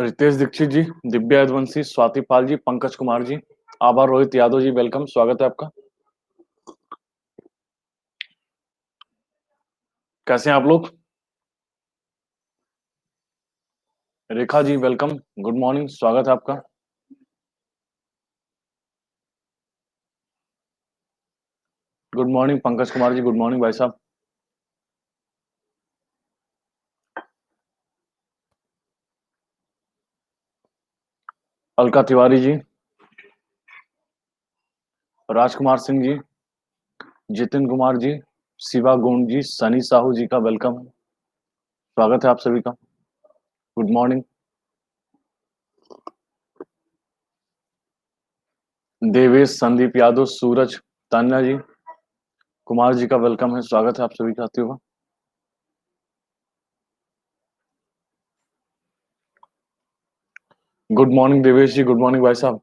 रितेश दीक्षित जी, दिव्या यदुवंशी, स्वाति पाल जी, पंकज कुमार जी, आभा Rohit Yadav ji, welcome, स्वागत है आपका। कैसे हैं आप लोग? Rekha ji welcome, good morning, स्वागत है आपका। Good morning Pankaj Kumar ji, good morning भाई साहब। अलका तिवारी जी, राजकुमार सिंह जी, जितिन कुमार जी, शिवा गोंड जी, सनी साहू जी का वेलकम है, स्वागत है आप सभी का। Good morning. देवेश, संदीप यादव, सूरज, तान्या जी, कुमार जी का वेलकम है, स्वागत है आप सभी साथियों का। Good morning Devesh ji, good morning भाई साहब।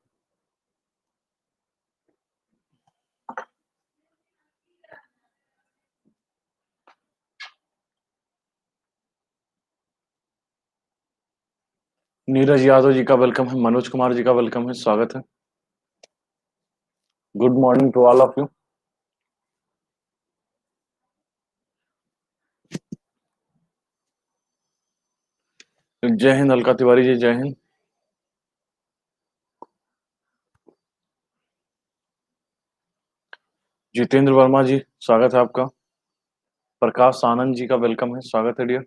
नीरज यादव जी का वेलकम है, मनोज कुमार जी का वेलकम है, स्वागत है। Good morning to all of you. जय हिंद अलका तिवारी जी, जय हिंद। जितेंद्र वर्मा जी, स्वागत है आपका। प्रकाश आनंद जी का वेलकम है, स्वागत है डियर।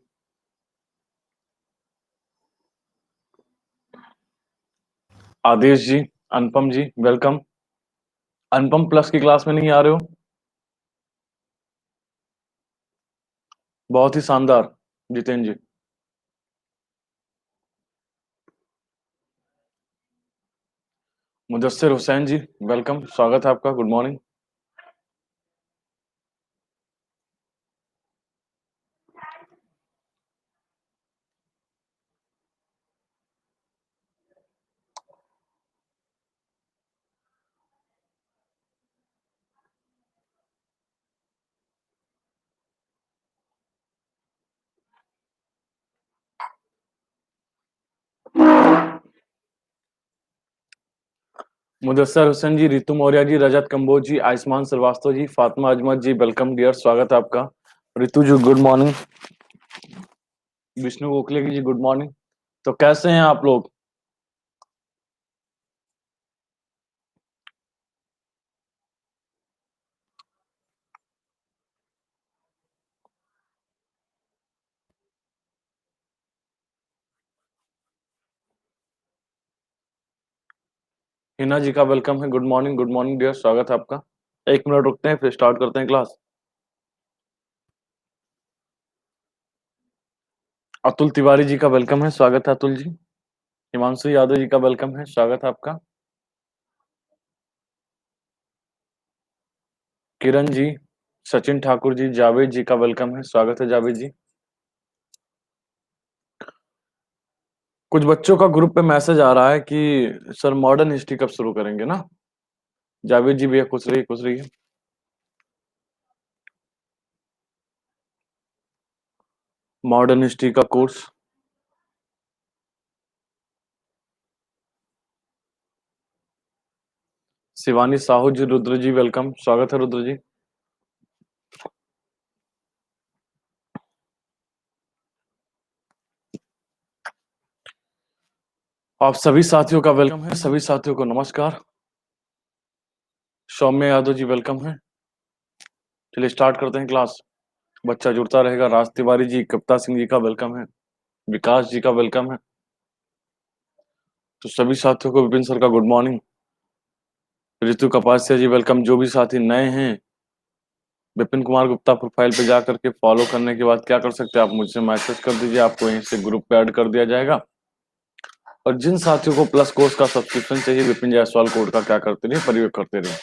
आदेश जी, अनुपम जी, वेलकम। अनुपम प्लस की क्लास में नहीं आ रहे हो? बहुत ही शानदार जितेंद्र जी। मुदस्सिर हुसैन जी, वेलकम, स्वागत है आपका, गुड मॉर्निंग। मुदस्सिर हुसैन जी, रितु मौर्य जी, रजत कंबोज जी, आयुष्मान श्रीवास्तव जी, फातिमा अजमत जी, वेलकम डियर, स्वागत है आपका। रितु जी गुड मॉर्निंग। विष्णु गोखले जी गुड मॉर्निंग। तो कैसे हैं आप लोग? हिना जी का वेलकम है, गुड मॉर्निंग डियर, स्वागत है आपका। एक मिनट रुकते हैं फिर स्टार्ट करते हैं क्लास। अतुल तिवारी जी का वेलकम है, स्वागत है अतुल जी। हिमांशु यादव जी का वेलकम है, स्वागत है आपका। किरण जी, सचिन ठाकुर जी, जावेद जी का वेलकम है, स्वागत है जावेद जी। कुछ बच्चों का ग्रुप पे मैसेज आ रहा है कि सर मॉडर्न हिस्ट्री कब शुरू करेंगे ना। जावेद जी भैया खुश रही है। मॉडर्न हिस्ट्री का कोर्स। शिवानी साहू जी, रुद्र जी वेलकम, स्वागत है रुद्र जी। आप सभी साथियों का वेलकम है, सभी साथियों को नमस्कार। सौम्य यादव जी वेलकम है। चलिए स्टार्ट करते हैं क्लास। बच्चा जुड़ता रहेगा। राज तिवारी जी, कविता सिंह जी का वेलकम है। विकास जी का वेलकम है। तो सभी साथियों को विपिन सर का गुड मॉर्निंग। ऋतु कपासिया जी वेलकम। जो भी साथी नए हैं, विपिन कुमार गुप्ता प्रोफाइल पे जा करके फॉलो करने के बाद क्या कर सकते हैं, आप मुझसे मैसेज कर दीजिए, आपको यहीं से ग्रुप पे ऐड कर दिया जाएगा। और जिन साथियों को प्लस कोर्स का सब्सक्रिप्शन चाहिए, विपिन जायसवाल कोड का क्या करते रहिए, प्रयोग करते रहिए।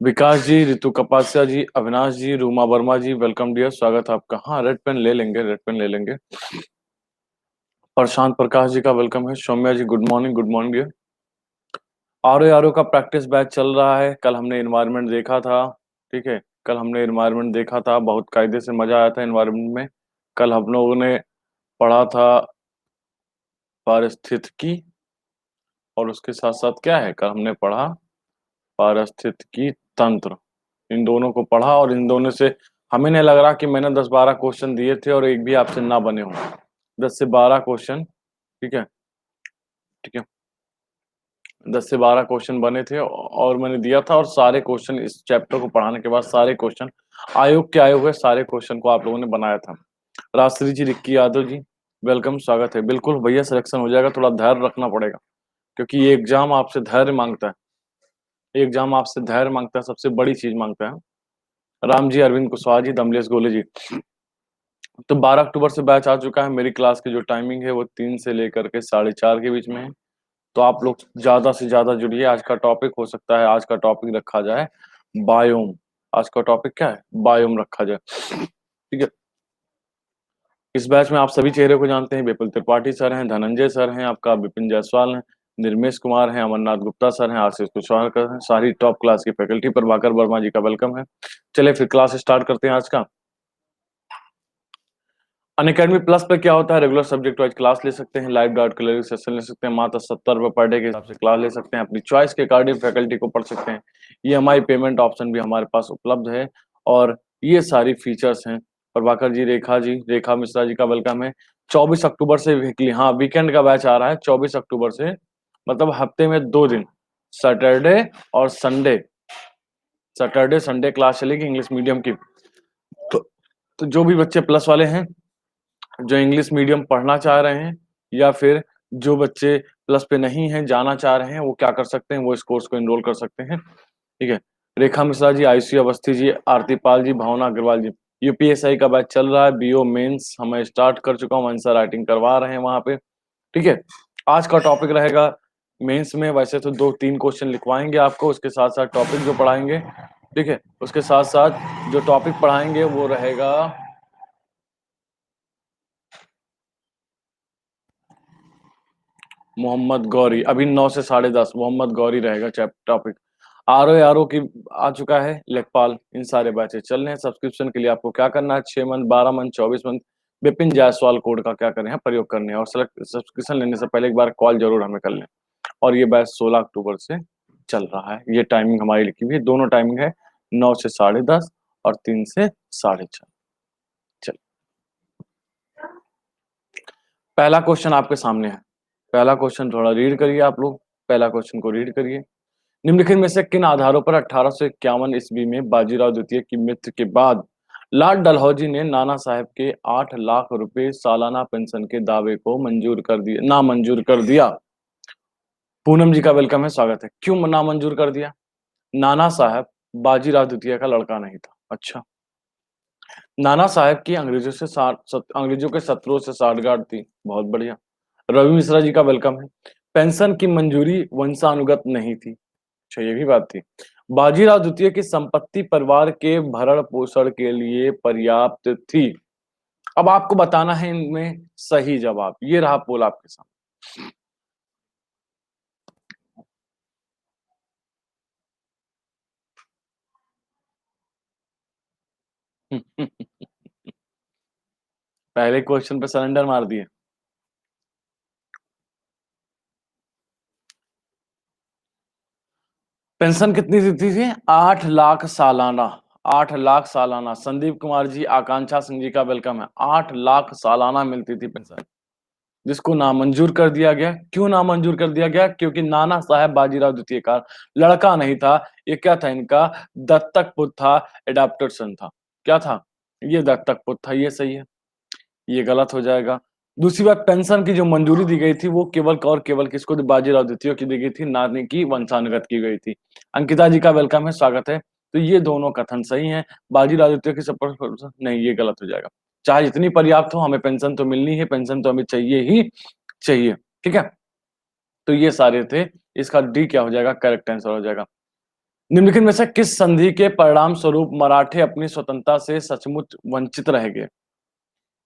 विकास जी, ऋतु कपासिया जी, अविनाश जी, रूमा वर्मा जी, वेलकम डियर, स्वागत है आपका। हाँ रेड पेन ले लेंगे, रेड पेन ले लेंगे। प्रशांत प्रकाश जी का वेलकम है। Saumya ji good morning dear. R O का प्रैक्टिस बैच चल रहा है। कल हमने इन्वायरमेंट देखा था, ठीक है। कल हमने इन्वायरमेंट देखा था, बहुत कायदे से मजा आया था इन्वायरमेंट में। कल हम लोगों ने पढ़ा था पारिस्थितिकी और उसके साथ साथ क्या है, कल हमने पढ़ा पारिस्थितिकी तंत्र। इन दोनों को पढ़ा और इन दोनों से हमें नहीं लग रहा कि मैंने 10-12 क्वेश्चन दिए थे और एक भी आपसे ना बने हों। 10 से 12 क्वेश्चन, ठीक है, ठीक है, 10 से 12 क्वेश्चन बने थे और मैंने दिया था, और सारे क्वेश्चन इस चैप्टर को पढ़ाने के बाद सारे क्वेश्चन आयोग के आए हुए सारे क्वेश्चन को आप लोगों ने बनाया था। राजश्री जी, रिक्की यादव जी, वेलकम, स्वागत है। बिल्कुल भैया, सिलेक्शन हो जाएगा, थोड़ा धैर्य रखना पड़ेगा क्योंकि ये एग्जाम आपसे धैर्य मांगता है। ये एग्जाम आपसे धैर्य मांगता है, सबसे बड़ी चीज मांगता है। राम जी, अरविंद कुशवाहा जी, दमलेश गोले जी। तो 12 अक्टूबर से बैच आ चुका है। मेरी क्लास की जो टाइमिंग है वो 3 से लेकर के 4:30 के बीच में है। तो आप लोग ज्यादा से ज्यादा जुड़िए। आज का टॉपिक हो सकता है, आज का टॉपिक रखा जाए बायोम। आज का टॉपिक क्या है, बायोम रखा जाए, ठीक है। इस बैच में आप सभी चेहरे को जानते हैं। विपुल त्रिपाठी सर हैं, धनंजय सर हैं, आपका विपिन जायसवाल हैं, निर्मेश कुमार हैं, अमरनाथ गुप्ता सर हैं, आशीष कुशवाहा हैं, सारी टॉप क्लास की फैकल्टी। प्रभाकर वर्मा जी का वेलकम है। चलिए फिर क्लास स्टार्ट करते हैं आज का। अनअकैडमी प्लस पे क्या होता है, रेगुलर सब्जेक्ट वाइज क्लास ले सकते हैं, लाइव डाउट क्लियरिंग सेशन ले सकते हैं, मात्र 70 रुपए पर डे के हिसाब से क्लास ले सकते हैं, अपनी चॉइस के अकॉर्डिंग फैकल्टी को पढ़ सकते हैं। ईएमआई पेमेंट ऑप्शन भी हमारे पास उपलब्ध है और ये सारी फीचर्स हैं। प्रभाकर जी, रेखा मिश्रा जी का वेलकम है। 24 अक्टूबर से वीकली, हाँ वीकेंड का बैच आ रहा है 24 अक्टूबर से, मतलब हफ्ते में 2 दिन, सैटरडे और संडे। सैटरडे संडे क्लास चलेगी इंग्लिश मीडियम की। तो, तो जो भी बच्चे प्लस वाले हैं, जो इंग्लिश मीडियम पढ़ना चाह रहे हैं, या फिर जो बच्चे प्लस पे नहीं हैं, जाना चाह रहे हैं, वो क्या कर सकते हैं, वो इस कोर्स को एनरोल कर सकते हैं, ठीक है। रेखा मिश्रा जी, आयुषी अवस्थी जी, आरती पाल जी, भावना अग्रवाल जी। यूपीएसआई का बैच चल रहा है, बीओ मेंस हमें स्टार्ट कर चुका हूँ, आंसर राइटिंग करवा रहे हैं वहां पे, ठीक है। आज का टॉपिक रहेगा मेंस में, वैसे तो 2-3 क्वेश्चन लिखवाएंगे आपको, उसके साथ साथ टॉपिक जो पढ़ाएंगे, ठीक है, उसके साथ साथ जो टॉपिक पढ़ाएंगे वो रहेगा मोहम्मद गौरी। अभी 9 से 10:30 मोहम्मद गौरी रहेगा टॉपिक। आर ओ की आ चुका है, लेखपाल, इन सारे बैचेस चल रहे हैं। सब्सक्रिप्शन के लिए आपको क्या करना है, 6 month, 12 month, 24 month Vipin Jaiswal code का क्या करना है, प्रयोग करने हैं। और सब्सक्रिप्शन लेने से पहले एक बार कॉल जरूर हमें कर लें। और ये बैच 16 अक्टूबर से चल रहा है। ये टाइमिंग हमारी लिखी हुई है, दोनों टाइमिंग है 9 से 10:30 और 3 से 4:30। चल, पहला क्वेश्चन आपके सामने है। पहला क्वेश्चन थोड़ा रीड करिए आप लोग, पहला क्वेश्चन को रीड करिए। निम्नलिखित में से किन आधारों पर 1851 ईस्वी में बाजीराव द्वितीय की मृत्यु के बाद लॉर्ड डलहौजी ने नाना साहब के 8 लाख रुपए सालाना पेंशन के दावे को मंजूर कर दिया, नामंजूर कर दिया? पूनम जी का वेलकम है, स्वागत है। क्यों नामंजूर कर दिया? नाना साहब बाजीराव द्वितीय का लड़का नहीं था। अच्छा, नाना साहब की अंग्रेजों के शत्रुओं से साठगांठ थी। बहुत बढ़िया। रवि मिश्रा जी का वेलकम है। पेंशन की मंजूरी वंशानुगत नहीं थी। अच्छा, ये भी बात थी। बाजीराव द्वितीय की संपत्ति परिवार के भरण पोषण के लिए पर्याप्त थी। अब आपको बताना है इनमें सही जवाब। ये रहा पोल आपके सामने। पहले क्वेश्चन पे सरेंडर मार दिए। पेंशन कितनी देती थी? 8 लाख सालाना। 8 लाख सालाना। संदीप कुमार जी, आकांक्षा सिंह जी का वेलकम है। 8 लाख सालाना मिलती थी पेंशन, जिसको नामंजूर कर दिया गया। क्यों नामंजूर कर दिया गया? क्योंकि नाना साहब बाजीराव द्वितीय का लड़का नहीं था। ये क्या था? इनका दत्तक पुत्र था, एडाप्टेड सन था। क्या था? ये दत्तक पुत्र था। ये सही है, ये गलत हो जाएगा। दूसरी बात, पेंशन की जो मंजूरी दी गई थी वो केवल और केवल किसको? बाजीराव द्वितीय की दी गई थी, नानी की वंशानुगत की गई थी। अंकिता जी का वेलकम है, स्वागत है। तो ये दोनों कथन सही हैं। बाजीराव द्वितीय की सपोर्ट नहीं, ये गलत हो जाएगा। चाहे जितनी पर्याप्त हो, हमें पेंशन तो मिलनी है, पेंशन तो हमें चाहिए ही चाहिए, ठीक है। तो ये सारे थे। इसका डी क्या हो जाएगा? करेक्ट आंसर हो जाएगा। निम्नलिखित में से किस संधि के परिणाम स्वरूप मराठे अपनी स्वतंत्रता से सचमुच वंचित रह गए?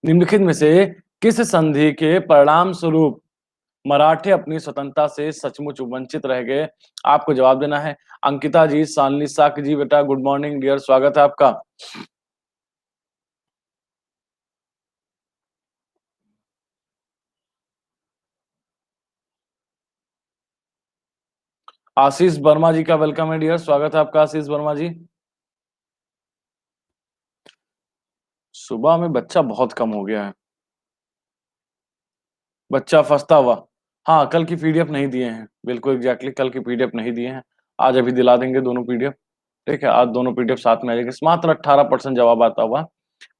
निम्नलिखित में से किस संधि के परिणाम स्वरूप मराठे अपनी स्वतंत्रता से सचमुच वंचित रह गए? आपको जवाब देना है। अंकिता जी, शालिनी साक जी, बेटा गुड मॉर्निंग डियर, स्वागत है आपका। आशीष वर्मा जी का वेलकम है डियर, स्वागत है आपका आशीष वर्मा जी। सुबह में बच्चा बहुत कम हो गया है, बच्चा फंसता हुआ। हाँ, कल की पीडीएफ नहीं दिए हैं, बिल्कुल एग्जैक्टली कल की पीडीएफ नहीं दिए हैं। आज अभी दिला देंगे दोनों पीडीएफ। ठीक है, आज दोनों पीडीएफ साथ में आ जाएगी। मात्र 18% जवाब आता हुआ।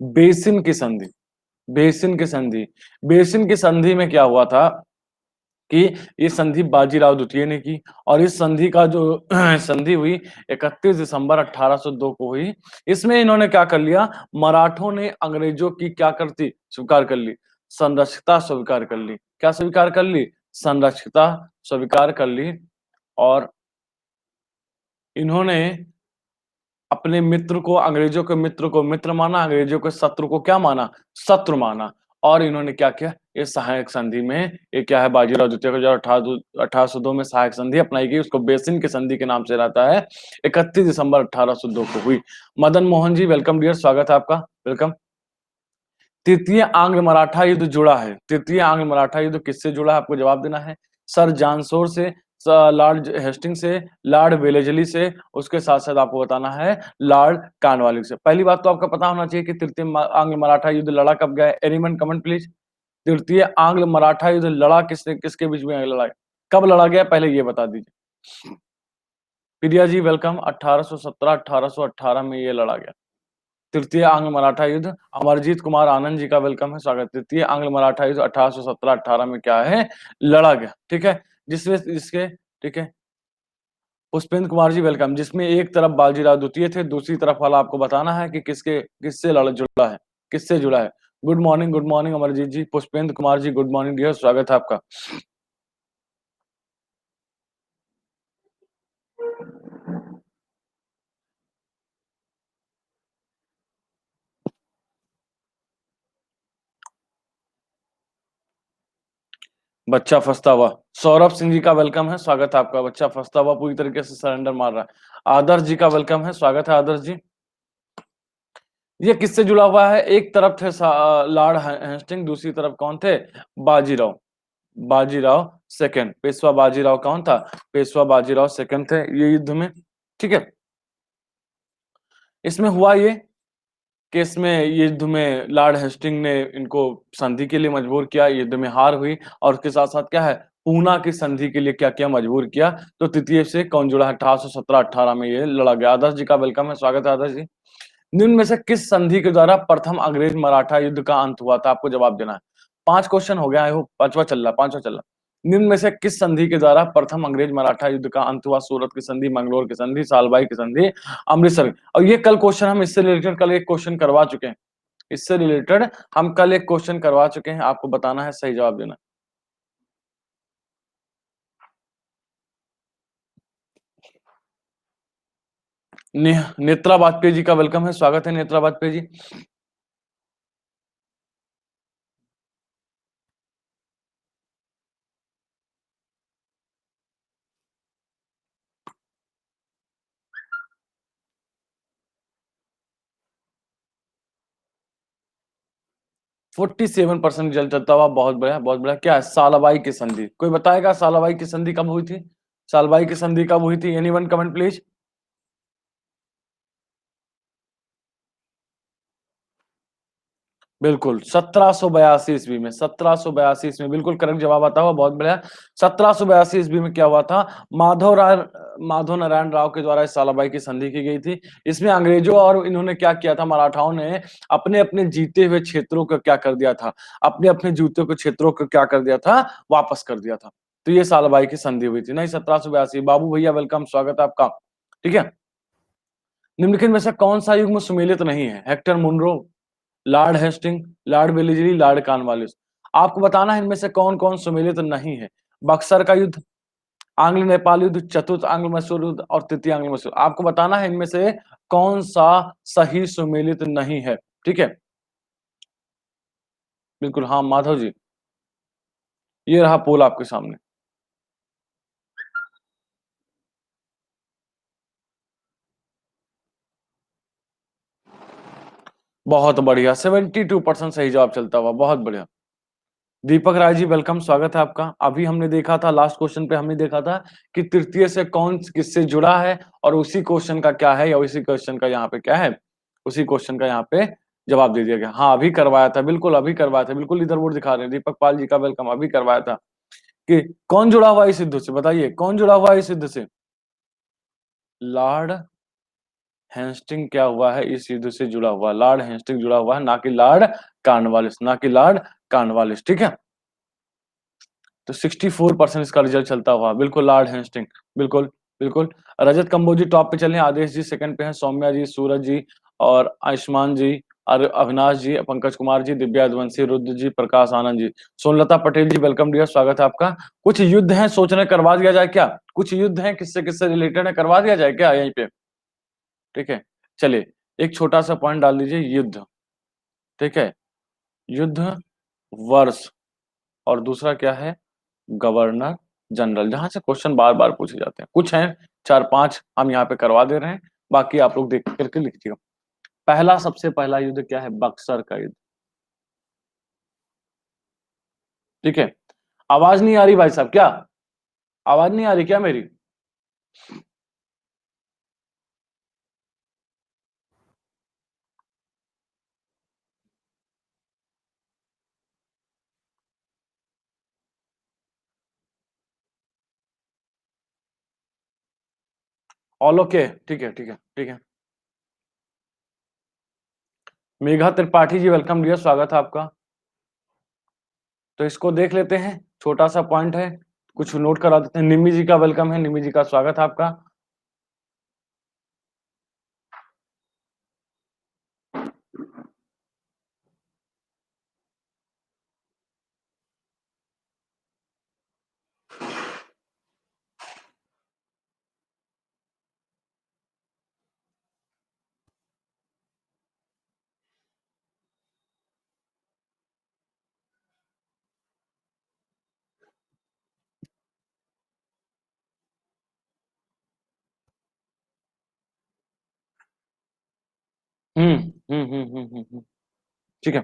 बेसिन की संधि, बेसिन की संधि, बेसिन की संधि में क्या हुआ था कि ये संधि बाजीराव द्वितीय ने की, और इस संधि का जो संधि हुई 31 दिसंबर 1802 को हुई। इसमें इन्होंने क्या कर लिया, मराठों ने अंग्रेजों की क्या करती, स्वीकार कर ली, संरक्षिता स्वीकार कर ली। क्या स्वीकार कर ली, संरक्षिता स्वीकार कर ली। और इन्होंने अपने मित्र को, अंग्रेजों के मित्र को मित्र माना, अंग्रेजों के शत्रु को क्या माना, शत्रु माना। और इन्होंने क्या किया, इस सहायक संधि में, ये क्या है, बाजीराव द्वितीय को जो 1802 में सहायक संधि अपनाई गई, उसको बेसिन की संधि के नाम से रहता है। 31 दिसंबर 1802 को हुई। मदन मोहन जी वेलकम डियर, स्वागत है आपका, वेलकम। तृतीय आंग्ल मराठा युद्ध जुड़ा है, तृतीय आंग्ल मराठा युद्ध किससे जुड़ा है, आपको जवाब देना है। सर जानसोर से, लॉर्ड हेस्टिंग से, लॉर्ड वेलेजली से, उसके साथ साथ आपको बताना है लॉर्ड कॉर्नवालिस से। पहली बात तो आपको पता होना चाहिए कि तृतीय आंग्ल मराठा युद्ध लड़ा कब गया है। Anyone comment please. तृतीय आंग्ल मराठा युद्ध लड़ा किसने, किसके बीच में लड़ा, कब लड़ा गया, पहले ये बता दीजिए। प्रिया जी वेलकम। 1817 1818 में ये लड़ा गया, तृतीय आंग्ल मराठा युद्ध। अमरजीत कुमार आनंद जी का वेलकम है, स्वागत। तृतीय आंग्ल मराठा युद्ध 1817-18 में क्या है, लड़ा गया। ठीक है, जिसमें जिसके, ठीक है, पुष्पेंद्र कुमार जी वेलकम, जिसमें एक तरफ बाजीराव द्वितीय थे, दूसरी तरफ वाला आपको बताना है कि किसके, किससे लड़ जुड़ा है, किससे जुड़ा है। गुड मॉर्निंग अमरजीत जी, Pushpendra Kumar ji good morning dear, स्वागत है आपका। बच्चा फंसता हुआ, सौरभ सिंह जी का वेलकम है, स्वागत है आपका। बच्चा फंसता हुआ पूरी तरीके से सरेंडर मार रहा है। आदर्श जी का वेलकम है, स्वागत है आदर्श जी। ये किससे जुड़ा हुआ है, एक तरफ थे लॉर्ड हेस्टिंग, दूसरी तरफ कौन थे, बाजीराव, बाजीराव सेकंड, पेशवा बाजीराव कौन था, पेशवा बाजीराव सेकंड थे ये युद्ध में। ठीक है, इसमें हुआ ये कि इसमें ये युद्ध में लॉर्ड हेस्टिंग ने इनको संधि के लिए मजबूर किया, युद्ध में हार हुई। और उसके साथ साथ क्या है, पूना की संधि के लिए क्या किया, मजबूर किया। तो तृतीय से कौन जुड़ा है, 1817-18 में ये लड़ा गया। आदर्श जी का वेलकम है, स्वागत है आदर्श जी। निम्न में से किस संधि के द्वारा प्रथम अंग्रेज मराठा युद्ध का अंत हुआ था, आपको जवाब देना है। 5 क्वेश्चन हो गया, आई होप पांचवा चल रहा, पांचवा चल रहा। निम्न में से किस संधि के द्वारा प्रथम अंग्रेज मराठा युद्ध का अंत हुआ, सूरत की संधि, मंगलोर की संधि, सालबाई की संधि, अमृतसर। और ये कल क्वेश्चन हम इससे रिलेटेड कल एक क्वेश्चन करवा चुके हैं, इससे रिलेटेड हम कल एक क्वेश्चन करवा चुके हैं, आपको बताना है, सही जवाब देना। नेत्रा वाजपेयी जी का वेलकम है, स्वागत है नेत्रा वाजपेयी जी। 47% जल चलता हुआ, बहुत बढ़िया बहुत बढ़िया। क्या है, सालाबाई की संधि, कोई बताएगा सालाबाई की संधि कब हुई थी, सालबाई की संधि कब हुई थी, एनीवन कमेंट प्लीज। बिल्कुल 1782 ईस्वी में, 1782 ईस्वी में बिल्कुल करेक्ट जवाब आता हुआ, बहुत बढ़िया। 1782 ईस्वी में क्या हुआ था, माधव नारायण राव के द्वारा इस सालाबाई की संधि की गई थी। इसमें अंग्रेजों और इन्होंने क्या किया था, मराठाओं ने अपने अपने जीते हुए क्षेत्रों को क्या कर दिया था, अपने अपने जीते हुए क्षेत्रों को क्या कर दिया था, वापस कर दिया था। तो ये सालाबाई की संधि हुई थी नहीं, 1782। बाबू भैया वेलकम, स्वागत है आपका। ठीक है, निम्नलिखित में से कौन सा युग्म सुमेलित नहीं है, Hector Munro, lord Hasting, lord Wellesley, lord Cornwallis. आपको बताना है इनमें से कौन कौन सुमेलित नहीं है। बक्सर का युद्ध, आंग्ल नेपाल युद्ध, चतुर्थ आंग्ल मैसूर युद्ध और तृतीय आंग्ल मैसूर। आपको बताना है इनमें से कौन सा सही सुमेलित नहीं है। ठीक है, बिल्कुल, हाँ माधव जी, ये रहा पोल आपके सामने। बहुत बढ़िया, 72% सही जवाब चलता हुआ, बहुत बढ़िया। दीपक राय जी वेलकम, स्वागत है आपका। अभी हमने देखा था लास्ट क्वेश्चन पे, हमने देखा था कि तृतीय से कौन किससे जुड़ा है, और उसी क्वेश्चन का क्या है, या उसी क्वेश्चन का यहाँ पे क्या है, उसी क्वेश्चन का यहाँ पे जवाब दे दिया गया। हाँ अभी करवाया था, बिल्कुल अभी करवाया था, बिल्कुल इधर बोर्ड दिखा रहे हैं। दीपक पाल जी का वेलकम, अभी करवाया था कि कौन जुड़ा हुआ है इस युद्ध से, बताइए कौन जुड़ा हुआ है इस युद्ध से। लॉर्ड हेस्टिंग क्या हुआ है इस युद्ध से जुड़ा हुआ, लॉर्ड हेस्टिंग जुड़ा हुआ है, ना कि लॉर्ड कॉर्नवालिस, ना कि लॉर्ड कॉर्नवालिस, ठीक है। तो 64% इसका रिजल्ट चलता हुआ, बिल्कुल लॉर्ड हेस्टिंग, बिल्कुल बिल्कुल। रजत कंबोजी टॉप पे चले, आदेश जी सेकंड पे हैं, सौम्या जी, सूरज जी और आयुष्मान जी और अविनाश जी, पंकज कुमार जी, दिव्या यदुवंशी, रुद्र जी, प्रकाश आनंद जी, सोनलता पटेल जी वेलकम डियर, स्वागत है आपका। कुछ युद्ध हैं, सोच रहे करवा दिया जाए क्या, कुछ युद्ध हैं किससे किससे रिलेटेड है, करवा दिया जाए क्या यहीं पे, ठीक है। चलिए एक छोटा सा पॉइंट डाल दीजिए, युद्ध, ठीक है, युद्ध वर्ष, और दूसरा क्या है, गवर्नर जनरल, जहां से क्वेश्चन बार बार पूछे जाते हैं। कुछ हैं, चार पांच हम यहाँ पे करवा दे रहे हैं, बाकी आप लोग देख करके लिखिएगा। पहला, सबसे पहला युद्ध क्या है, बक्सर का युद्ध, ठीक है। आवाज नहीं आ रही भाई साहब क्या, आवाज नहीं आ रही क्या मेरी। ऑल ओके, ठीक है ठीक है ठीक है। मेघा त्रिपाठी जी वेलकम डियर, स्वागत है आपका। तो इसको देख लेते हैं, छोटा सा पॉइंट है, कुछ नोट करा देते हैं। निम्मी जी का वेलकम है, निम्मी जी का स्वागत है आपका। ठीक है।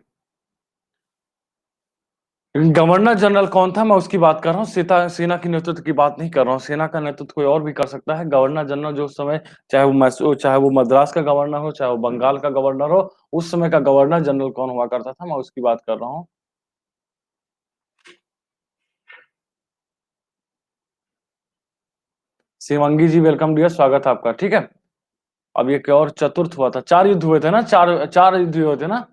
गवर्नर जनरल कौन था, मैं उसकी बात कर रहा हूँ, सेना की नेतृत्व की बात नहीं कर रहा हूँ। सेना का नेतृत्व कोई और भी कर सकता है, गवर्नर जनरल जो उस समय, चाहे वो मद्रास का गवर्नर हो, चाहे वो बंगाल का गवर्नर हो, उस समय का गवर्नर जनरल कौन हुआ करता था, मैं उसकी बात कर रहा हूँ। शिवंगी जी वेलकम डियर, स्वागत है आपका, ठीक है। अब ये क्या, और चतुर्थ हुआ था, चार युद्ध हुए थे ना, चार चार युद्ध हुए थे ना।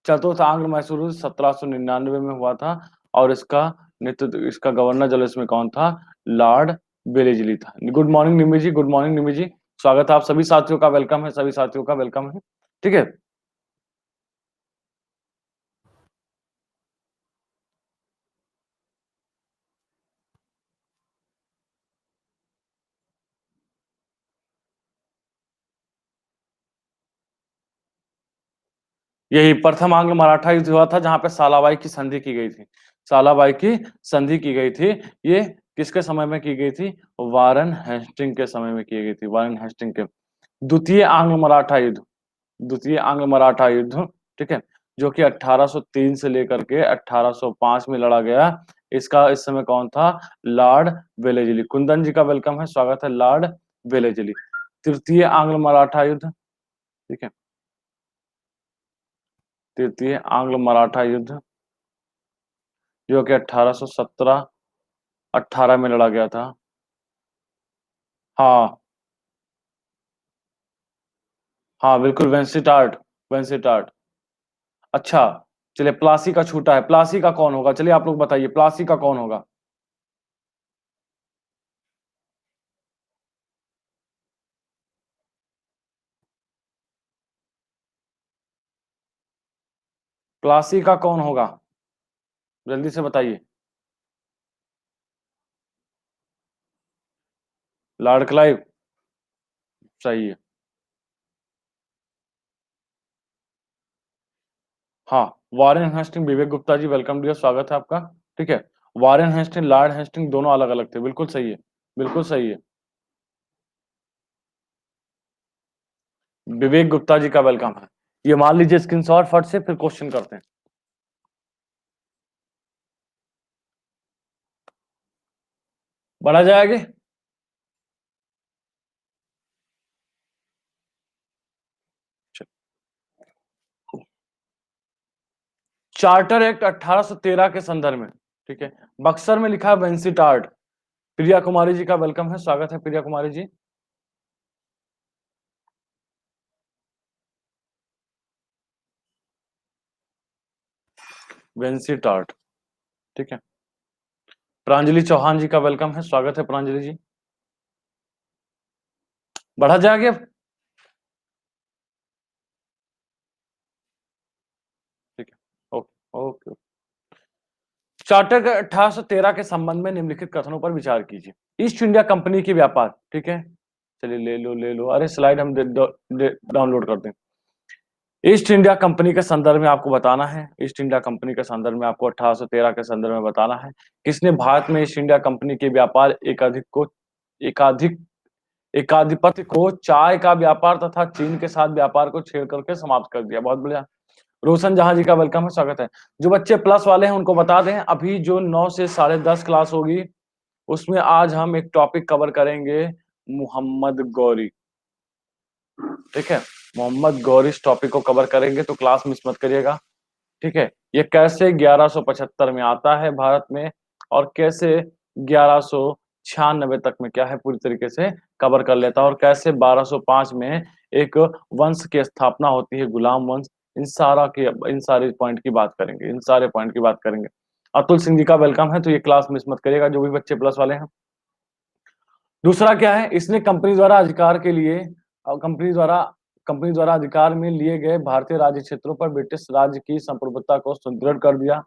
चतुर्थ आंग्ल मैसूर 1799 में हुआ था, और इसका नेतृत्व, इसका गवर्नर जनरल इसमें कौन था, लॉर्ड वेलेजली था। गुड मॉर्निंग निमी जी, गुड मॉर्निंग निमी जी, स्वागत है, आप सभी साथियों का वेलकम है, सभी साथियों का वेलकम है, ठीक है। यही प्रथम आंग्ल मराठा युद्ध हुआ था, जहां पे सालाबाई की संधि की गई थी, सालाबाई की संधि की गई थी। ये किसके समय में की गई थी, वारन हेस्टिंग के समय में की गई थी, वारन हेस्टिंग के। द्वितीय आंग्ल मराठा युद्ध, द्वितीय आंग्ल मराठा युद्ध, ठीक है, जो कि 1803 से लेकर के 1805 में लड़ा गया। इसका इस समय कौन था, लॉर्ड वेलेजली। कुंदन जी का वेलकम है, स्वागत है, लॉर्ड वेलेजली। तृतीय आंग्ल मराठा युद्ध, ठीक है, तृतीय आंग्ल मराठा युद्ध जो कि 1817 18 में लड़ा गया था। हाँ हाँ बिल्कुल, वेंसिटार्ट, वेंसिटार्ट। अच्छा, चलिए प्लासी का छूटा है, प्लासी का कौन होगा, चलिए आप लोग बताइए प्लासी का कौन होगा। प्लासी का कौन होगा, जल्दी से बताइए। लॉर्ड क्लाइव, सही है। हाँ, वारेन हेस्टिंग, विवेक गुप्ता जी वेलकम डियर, स्वागत है आपका, ठीक है। वारेन हेस्टिंग, लॉर्ड हेस्टिंग दोनों अलग अलग थे, बिल्कुल सही है, बिल्कुल सही है। विवेक गुप्ता जी का वेलकम है। ये मान लीजिए स्क्रीनशॉट फट से, फिर क्वेश्चन करते हैं। बढ़ा जाएगी। चार्टर एक्ट 1813 के संदर्भ में, ठीक है, बक्सर में लिखा है वेंसीटार्ड। प्रिया कुमारी जी का वेलकम है, स्वागत है प्रिया कुमारी जी। वेंसीटार्ड, ठीक है। प्रांजलि चौहान जी का वेलकम है, स्वागत है प्रांजलि जी। बढ़ा जाएगी अब, ठीक है, ओके ओके। चार्टर 1813 के संबंध में निम्नलिखित कथनों पर विचार कीजिए। ईस्ट इंडिया कंपनी की व्यापार, ठीक है, चलिए ले लो, अरे स्लाइड हम डाउनलोड कर दें। ईस्ट इंडिया कंपनी के संदर्भ में आपको बताना है, ईस्ट इंडिया कंपनी के संदर्भ में आपको 1813 के संदर्भ में बताना है, किसने भारत में ईस्ट इंडिया कंपनी के व्यापार एकाधिक एकाधिपत्य को, चाय का व्यापार तथा चीन के साथ व्यापार को छेड़ करके समाप्त कर दिया। बहुत बढ़िया, रोशन जहां जी का वेलकम है, स्वागत है। जो बच्चे प्लस वाले हैं उनको बता दें, अभी जो 9 से 10:30 क्लास होगी उसमें आज हम एक टॉपिक कवर करेंगे, मोहम्मद गौरी, ठीक है। मोहम्मद गौरी इस टॉपिक को कवर करेंगे, तो क्लास मिस मत करिएगा, ठीक है। ये कैसे 1175 में आता है भारत में, और कैसे 1196 तक में क्या है पूरी तरीके से कवर कर लेता है, और कैसे 1205 में एक वंश की स्थापना होती है, गुलाम वंश। इन सारे पॉइंट की बात करेंगे, इन सारे पॉइंट की बात करेंगे। अतुल सिंह जी का वेलकम है, तो ये क्लास मिस मत करिएगा जो भी बच्चे प्लस वाले हैं। दूसरा क्या है, इसने कंपनी द्वारा अधिकार के लिए, कंपनी द्वारा अधिकार में लिए गए भारतीय राज्य क्षेत्रों पर ब्रिटिश राज्य की संप्रभुता को सुदृढ़ कर दिया।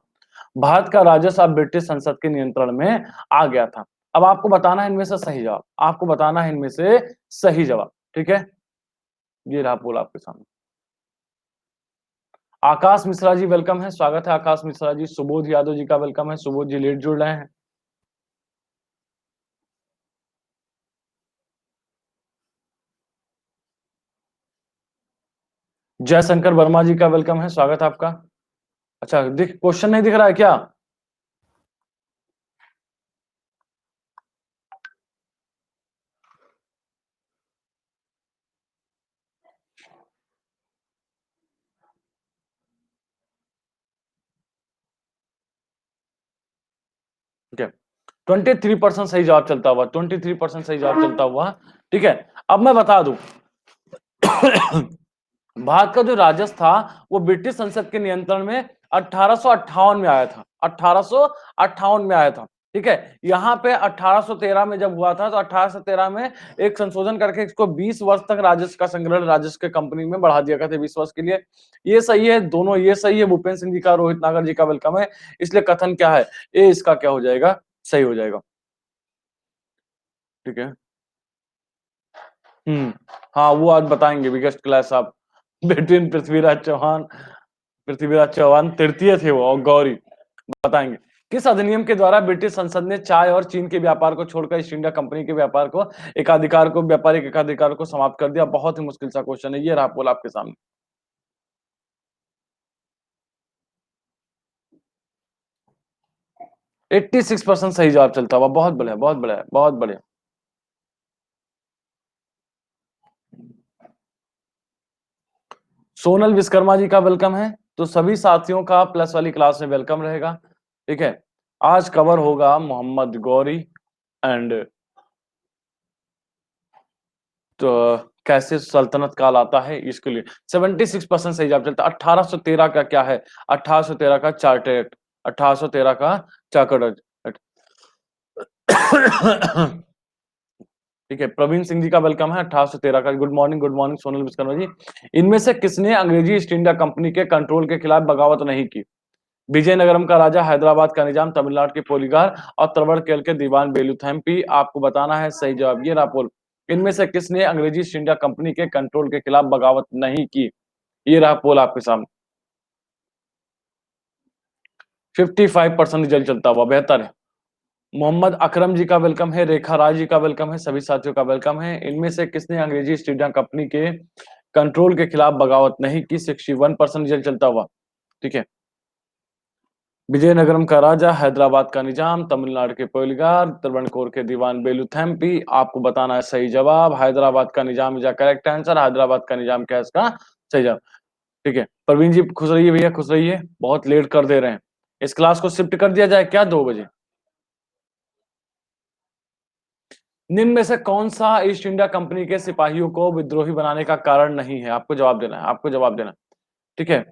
भारत का राजस्व अब ब्रिटिश संसद के नियंत्रण में आ गया था। अब आपको बताना है इनमें से सही जवाब, आपको बताना है इनमें से सही जवाब, ठीक है। ये रहा पोल आपके सामने। आकाश मिश्रा जी वेलकम है, स्वागत है आकाश मिश्रा जी। सुबोध यादव जी का वेलकम है, सुबोध जी लेट जुड़ रहे हैं। जयशंकर वर्मा जी का वेलकम है, स्वागत है आपका। अच्छा, दिख क्वेश्चन नहीं दिख रहा है क्या? ठीक है, 23% सही जवाब चलता हुआ, 23% सही जवाब चलता हुआ, ठीक है। अब मैं बता दूं भारत का जो राजस्व था वो ब्रिटिश संसद के नियंत्रण में 1858 में आया था, 1858 में आया था, ठीक है। यहाँ पे 1813 में जब हुआ था तो 1813 में एक संशोधन करके इसको 20 वर्ष तक राजस्व का संग्रहण राजस्व के कंपनी में बढ़ा दिया गया था, 20 वर्ष के लिए। ये सही है, दोनों ये सही है। भूपेंद्र सिंह जी का, रोहित नागर जी का वेलकम है। इसलिए कथन क्या है, ए इसका क्या हो जाएगा, सही हो जाएगा, ठीक है। हाँ वो आज बताएंगे बिगेस्ट क्लास आप बिटवीन पृथ्वीराज चौहान तृतीय थे वो, और गौरी बताएंगे। किस अधिनियम के द्वारा ब्रिटिश संसद ने चाय और चीन के व्यापार को छोड़कर ईस्ट इंडिया कंपनी के व्यापारिक एकाधिकार को समाप्त कर दिया? बहुत ही मुश्किल सा क्वेश्चन है, ये रहा पोल आपके सामने। 86% सही जवाब चलता हुआ, बहुत बढ़िया बहुत बढ़िया बहुत बढ़िया। सोनल विश्वकर्मा जी का वेलकम है, तो सभी साथियों का प्लस वाली क्लास में वेलकम रहेगा, ठीक है। आज कवर होगा मोहम्मद गौरी एंड तो कैसे सल्तनत काल आता है इसके लिए। 76% सही जवाब चलता है। 1813 का क्या है, 1813 का चार्टर एक्ट, 1813 का चार्टर एक्ट ठीक है। प्रवीण सिंह जी का वेलकम है, 1813 का। Good morning Sonal Vishwakarma ji. इनमें से किसने अंग्रेजी ईस्ट इंडिया कंपनी के कंट्रोल के खिलाफ बगावत नहीं की? विजयनगरम का राजा, हैदराबाद का निजाम, तमिलनाडु के पोलीगार, और तरवड़केल के दीवान बेलूथम्पी। आपको बताना है सही जवाब, ये रापोल। इनमें से किसने अंग्रेजी ईस्ट इंडिया कंपनी के कंट्रोल के खिलाफ बगावत नहीं की? ये रहा पोल आपके सामने। 55% रिजल्ट चलता हुआ, बेहतर है। मोहम्मद अकरम जी का वेलकम है, रेखा राय जी का वेलकम है, सभी साथियों का वेलकम है। इनमें से किसने अंग्रेजी ईस्ट इंडिया कंपनी के कंट्रोल के खिलाफ बगावत नहीं की? 61% रिजल्ट चलता हुआ, ठीक है। विजयनगरम का राजा, हैदराबाद का निजाम, तमिलनाडु के पोलिगार, त्रावणकोर के दीवान बेलुथेम्पी। आपको बताना है सही जवाब। हैदराबाद का निजाम इज करेक्ट आंसर। हैदराबाद का निजाम क्या है इसका सही जवाब। ठीक है प्रवीण जी, खुश रहिए भैया, खुश रहिए। बहुत लेट कर दे रहे हैं। इस क्लास को शिफ्ट कर दिया जाए क्या 2 बजे? निम्न में से कौन सा ईस्ट इंडिया कंपनी के सिपाहियों को विद्रोही बनाने का कारण नहीं है? आपको जवाब देना है, आपको जवाब देना है। ठीक है,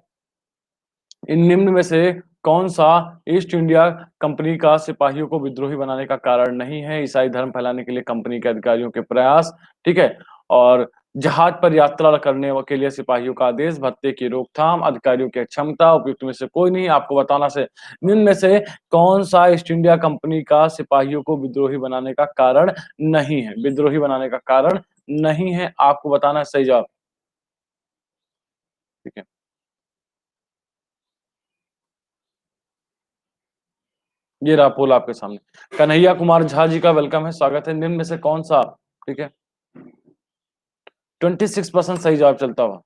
इन निम्न में से कौन सा ईस्ट इंडिया कंपनी का सिपाहियों को विद्रोही बनाने का कारण नहीं है? ईसाई धर्म फैलाने के लिए कंपनी के अधिकारियों के प्रयास, ठीक है, और जहाज पर यात्रा करने के लिए सिपाहियों का आदेश, भत्ते की रोकथाम, अधिकारियों की क्षमता, उपयुक्त में से कोई नहीं। आपको बताना से निम्न में से कौन सा ईस्ट इंडिया कंपनी का सिपाहियों को विद्रोही बनाने का कारण नहीं है? विद्रोही बनाने का कारण नहीं है, आपको बताना है सही जवाब। ठीक है, ये रहा पोल आपके सामने। कन्हैया कुमार झा जी का वेलकम है, स्वागत है। निम्न में से कौन सा, ठीक है, 26% सही जवाब चलता हुआ।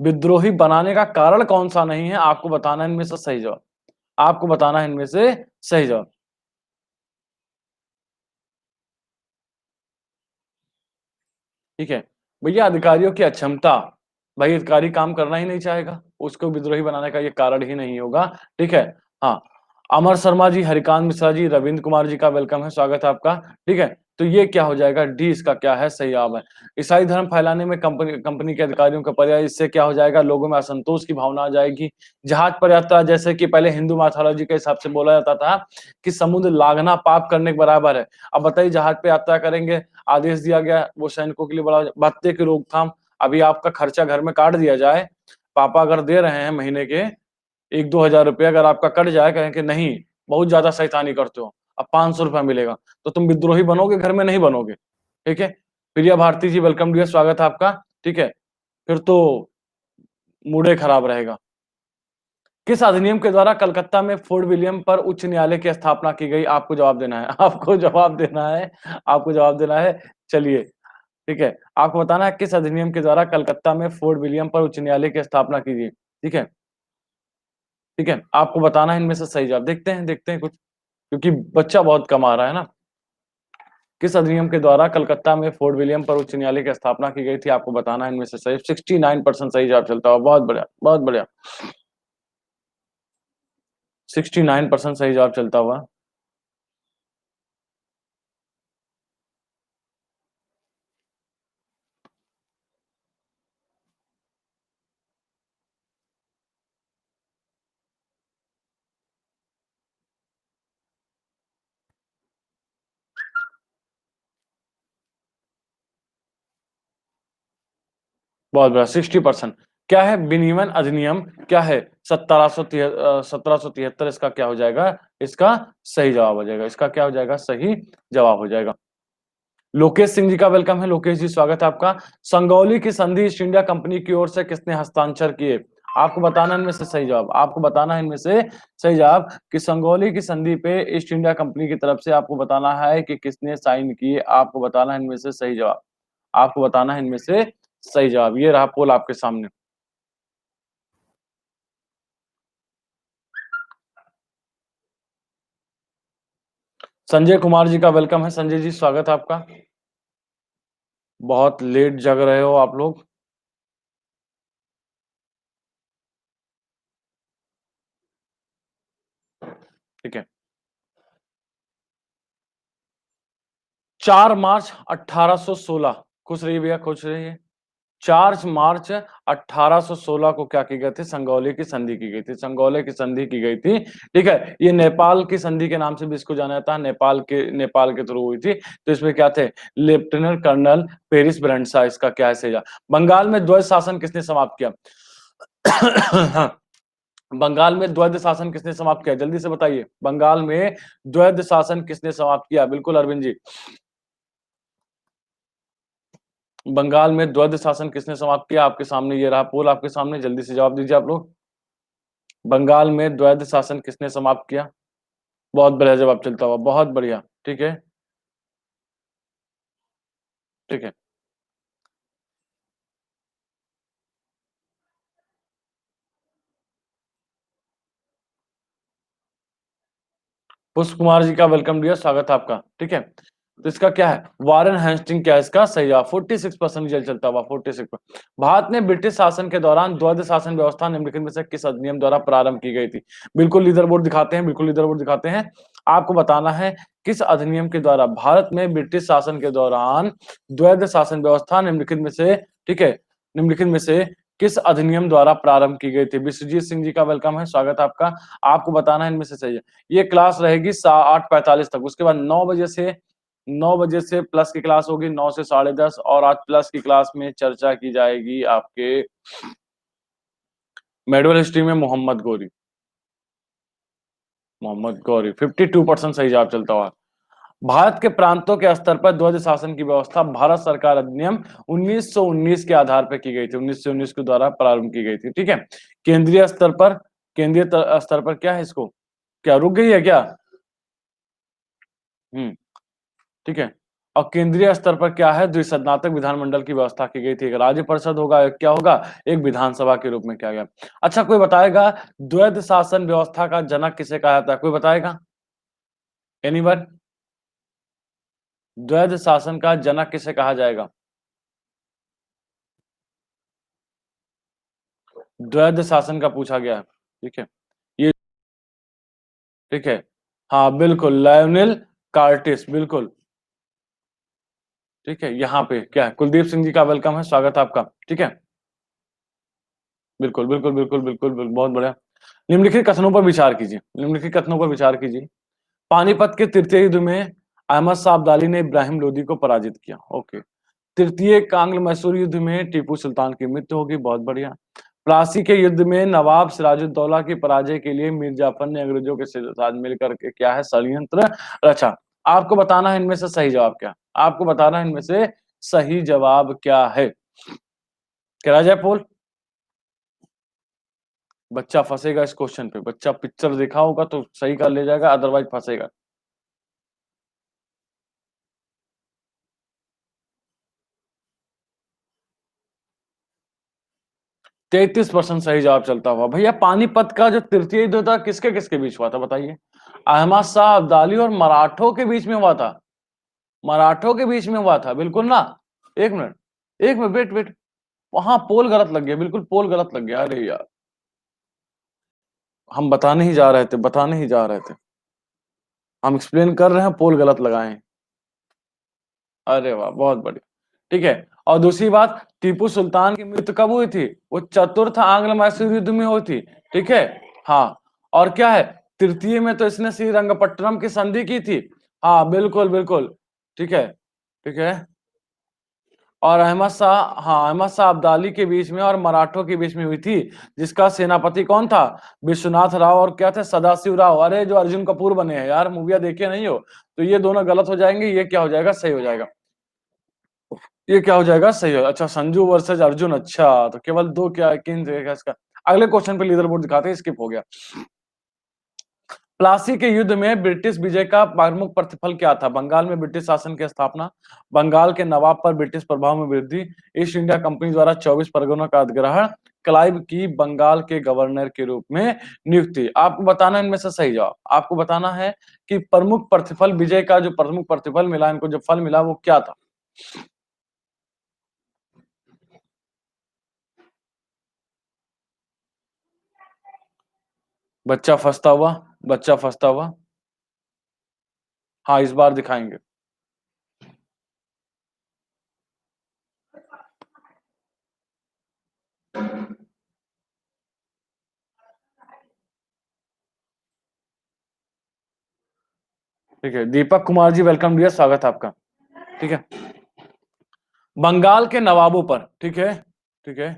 विद्रोही बनाने का कारण कौन सा नहीं है, आपको बताना है इनमें से सही जवाब। आपको बताना है इनमें से सही जवाब। ठीक है भैया, अधिकारियों की अक्षमता। भाई अधिकारी काम करना ही नहीं चाहेगा, उसको विद्रोही बनाने का ये कारण ही नहीं होगा। ठीक है, हाँ। अमर शर्मा जी, हरिकांत मिश्रा जी, रविंद्र कुमार जी का वेलकम है, स्वागत है आपका। ठीक है, तो ये क्या हो जाएगा, डी इसका क्या है सही जवाब है। ईसाई धर्म फैलाने में कंपनी कंपनी के अधिकारियों का पर्याय, इससे क्या हो जाएगा, लोगों में असंतोष की भावना आ जाएगी। जहाज पर यात्रा, जैसे कि पहले हिंदू मैथोलॉजी के हिसाब से बोला जाता था कि समुद्र लांघना पाप करने के बराबर है। अब बताइए, जहाज पे यात्रा करेंगे, आदेश दिया गया वो सैनिकों के लिए बड़ा, भत्ते की रोकथाम। अभी आपका खर्चा घर में काट दिया जाए, पापा अगर दे रहे हैं महीने के 1-2 हजार रुपये, अगर आपका कट जाए, कहें कि नहीं बहुत ज्यादा शैतानी करते हो, अब 500 रुपया मिलेगा, तो तुम विद्रोही बनोगे, घर में नहीं बनोगे। ठीक है, प्रिया भारती जी वेलकम डियर, स्वागत है आपका। ठीक है, फिर तो मूड खराब रहेगा। किस अधिनियम के द्वारा कलकत्ता में फोर्ट विलियम पर उच्च न्यायालय की स्थापना की गई? आपको जवाब देना है, आपको जवाब देना है, आपको जवाब देना है। चलिए, ठीक है, आपको बताना है किस अधिनियम के द्वारा कलकत्ता में फोर्ट विलियम पर उच्च न्यायालय की स्थापना की गई। ठीक है, ठीक है, आपको बताना है इनमें से सही जवाब। देखते हैं कुछ, क्योंकि बच्चा बहुत कमा रहा है ना। किस अधिनियम के द्वारा कलकत्ता में फोर्ट विलियम पर उच्च न्यायालय की स्थापना की गई थी? आपको बताना है इनमें से सही। 69% सही जवाब चलता हुआ, बहुत बढ़िया, बहुत बढ़िया। 69% सही जवाब चलता हुआ। बहुत बढ़िया, 60%। क्या है विनियमन अधिनियम, क्या है 1773, इसका क्या हो जाएगा, इसका सही जवाब हो जाएगा, इसका क्या हो जाएगा, सही जवाब हो जाएगा। लोकेश सिंह जी का वेलकम है, लोकेश जी स्वागत है आपका। संगौली की संधि ईस्ट इंडिया कंपनी की ओर से किसने हस्ताक्षर किए? आपको बताना है इनमें से सही जवाब, आपको बताना है इनमें से सही जवाब कि संगौली की संधि पे ईस्ट इंडिया कंपनी की तरफ से आपको बताना है कि किसने साइन किए। आपको बताना है इनमें से सही जवाब, आपको बताना है इनमें से सही जवाब। ये रहा पोल आपके सामने। संजय कुमार जी का वेलकम है, संजय जी स्वागत है आपका। बहुत लेट जग रहे हो आप लोग। ठीक है, 4 मार्च 1816, खुश रहिए भैया, खुश रहिए। 4 मार्च 1816 को क्या की गई थी, संगौली की संधि की गई थी, संगौली की संधि की गई थी। ठीक है, ये नेपाल की संधि के नाम से भी इसको जाना जाता है, नेपाल के थ्रू हुई थी। तो इसमें क्या थे, लेफ्टिनेंट कर्नल पेरिस ब्रंडसा, इसका क्या है सही जवाब। बंगाल में द्वैध शासन किसने समाप्त किया? हाँ, बंगाल में द्वैध शासन किसने समाप्त किया, जल्दी से बताइए। बंगाल में द्वैध शासन किसने समाप्त किया? बिल्कुल अरविंद जी, बंगाल में द्वैध शासन किसने समाप्त किया? आपके सामने ये रहा पोल आपके सामने, जल्दी से जवाब दीजिए आप लोग। बंगाल में द्वैध शासन किसने समाप्त किया? बहुत बढ़िया जवाब चलता हुआ, बहुत बढ़िया। ठीक है, ठीक है, पुष्प कुमार जी का वेलकम डियर, स्वागत है आपका। ठीक है, तो इसका क्या है, वारेन हेस्टिंग क्या है इसका सही जवाब। 46% रिजल्ट चलता हुआ 46। भारत में ब्रिटिश शासन के दौरान द्वैध शासन व्यवस्था निम्नलिखित में से किस अधिनियम द्वारा प्रारंभ की गई थी? बिल्कुल लीडर बोर्ड दिखाते हैं, बिल्कुल लीडर बोर्ड दिखाते हैं। आपको बताना है किस अधिनियम के द्वारा भारत में ब्रिटिश शासन के दौरान द्वैध शासन व्यवस्था निम्नलिखित में से, ठीक है, निम्नलिखित में से किस अधिनियम द्वारा प्रारंभ की गई थी? विश्वजीत सिंह जी का वेलकम है, स्वागत है आपका। आपको बताना है इनमें से सही है। ये क्लास रहेगी 8:45 तक, उसके बाद 9 बजे से प्लस की क्लास होगी 9 से 10:30, और आज प्लस की क्लास में चर्चा की जाएगी आपके मेडिवल हिस्ट्री में मोहम्मद गौरी 52% सही जवाब चलता हुआ। भारत के प्रांतों के स्तर पर द्वैध शासन की व्यवस्था भारत सरकार अधिनियम 1919 के आधार पर की गई थी, 1919 के द्वारा प्रारंभ की गई थी। ठीक है, केंद्रीय स्तर पर, स्तर पर क्या है इसको, क्या रुक गई है क्या? हम्म, ठीक है। और केंद्रीय स्तर पर क्या है, द्विसदनात्मक विधानमंडल की व्यवस्था की गई थी। एक राज्य परिषद होगा, एक क्या होगा, एक विधानसभा के रूप में किया गया। अच्छा, कोई बताएगा द्वैध शासन व्यवस्था का जनक किसे कहा जाता है? कोई बताएगा? एनीवन? द्वैध शासन का जनक किसे कहा जाएगा? द्वैध शासन का पूछा गया है। ठीक है, ये ठीक है, हाँ बिल्कुल, लायोनेल कार्टिस, बिल्कुल। ठीक है, यहाँ पे क्या है, कुलदीप सिंह जी का वेलकम है, स्वागत है आपका। ठीक है, बिल्कुल बिल्कुल बिल्कुल बिल्कुल बिल्कुल, बहुत बढ़िया। निम्नलिखित कथनों पर विचार कीजिए, निम्नलिखित कथनों पर विचार कीजिए। पानीपत के तृतीय युद्ध में अहमद शाह अब्दाली ने इब्राहिम लोदी को पराजित किया। ओके। तृतीय कांग्ल मैसूर युद्ध में टीपू सुल्तान की मृत्यु होगी, बहुत बढ़िया। प्लासी के युद्ध में नवाब सिराजुद्दौला की पराजय के लिए मीर जाफर ने अंग्रेजों के साथ मिलकर के क्या है, षड्यंत्र रचा। आपको बताना है इनमें से सही जवाब क्या, आपको बताना है इनमें से सही जवाब क्या है। करा जाए पोल? बच्चा फंसेगा इस क्वेश्चन पे, बच्चा पिक्चर देखा होगा तो सही कर ले जाएगा, अदरवाइज फंसेगा। 33% सही जवाब चलता हुआ। भैया पानीपत का जो तृतीय युद्ध था किसके किसके बीच हुआ था बताइए? अहमद शाह अब्दाली और मराठों के बीच में हुआ था, मराठों के बीच में हुआ था, बिल्कुल ना। एक मिनट, एक मिनट, वेट वेट, वहां पोल गलत लग गया, बिल्कुल पोल गलत लग गया, अरे यार। हम बताने ही जा रहे थे, बताने ही जा रहे थे, हम एक्सप्लेन कर रहे हैं, पोल गलत लगाए हैं। अरे वाह, बहुत बढ़िया। ठीक है, और दूसरी बात, टीपू सुल्तान की मृत्यु कब हुई थी? वो चतुर्थ आंग्ल मैसूर युद्ध में हुई थी। ठीक है, हाँ। और क्या है, तृतीय में तो इसने श्रीरंगपट्टनम की संधि की थी। हाँ बिल्कुल बिल्कुल। ठीक है, ठीक है। और अहमद शाह, हाँ, अहमद शाह अब्दाली के बीच में और मराठों के बीच में हुई थी, जिसका सेनापति कौन था? विश्वनाथ राव और क्या थे, सदाशिव राव। अरे जो अर्जुन कपूर बने हैं यार, मूवियां देखे नहीं हो तो ये दोनों गलत हो जाएंगे, ये क्या हो जाएगा, सही हो जाएगा। ये क्या हो जाएगा, सही हो। अच्छा, संजू वर्सेज अर्जुन, अच्छा तो केवल दो, क्या किन देगा इसका? अगले क्वेश्चन पे लीडर बोर्ड दिखाते हैं, स्किप हो गया। प्लासी के युद्ध में ब्रिटिश विजय का प्रमुख प्रतिफल क्या था? बंगाल में ब्रिटिश शासन की स्थापना, बंगाल के नवाब पर ब्रिटिश प्रभाव में वृद्धि, ईस्ट इंडिया कंपनी द्वारा 24 परगनों का अधिग्रहण, क्लाइव की बंगाल के गवर्नर के रूप में नियुक्ति। आपको बताना है इनमें से सही जवाब, आपको बताना है कि प्रमुख प्रतिफल, विजय का जो प्रमुख प्रतिफल मिला, इनको जो फल मिला वो क्या था? बच्चा फंसता हुआ, बच्चा फंसता हुआ। हाँ, इस बार दिखाएंगे। ठीक है, दीपक कुमार जी वेलकम डियर, स्वागत है आपका। ठीक है, बंगाल के नवाबों पर, ठीक है, ठीक है।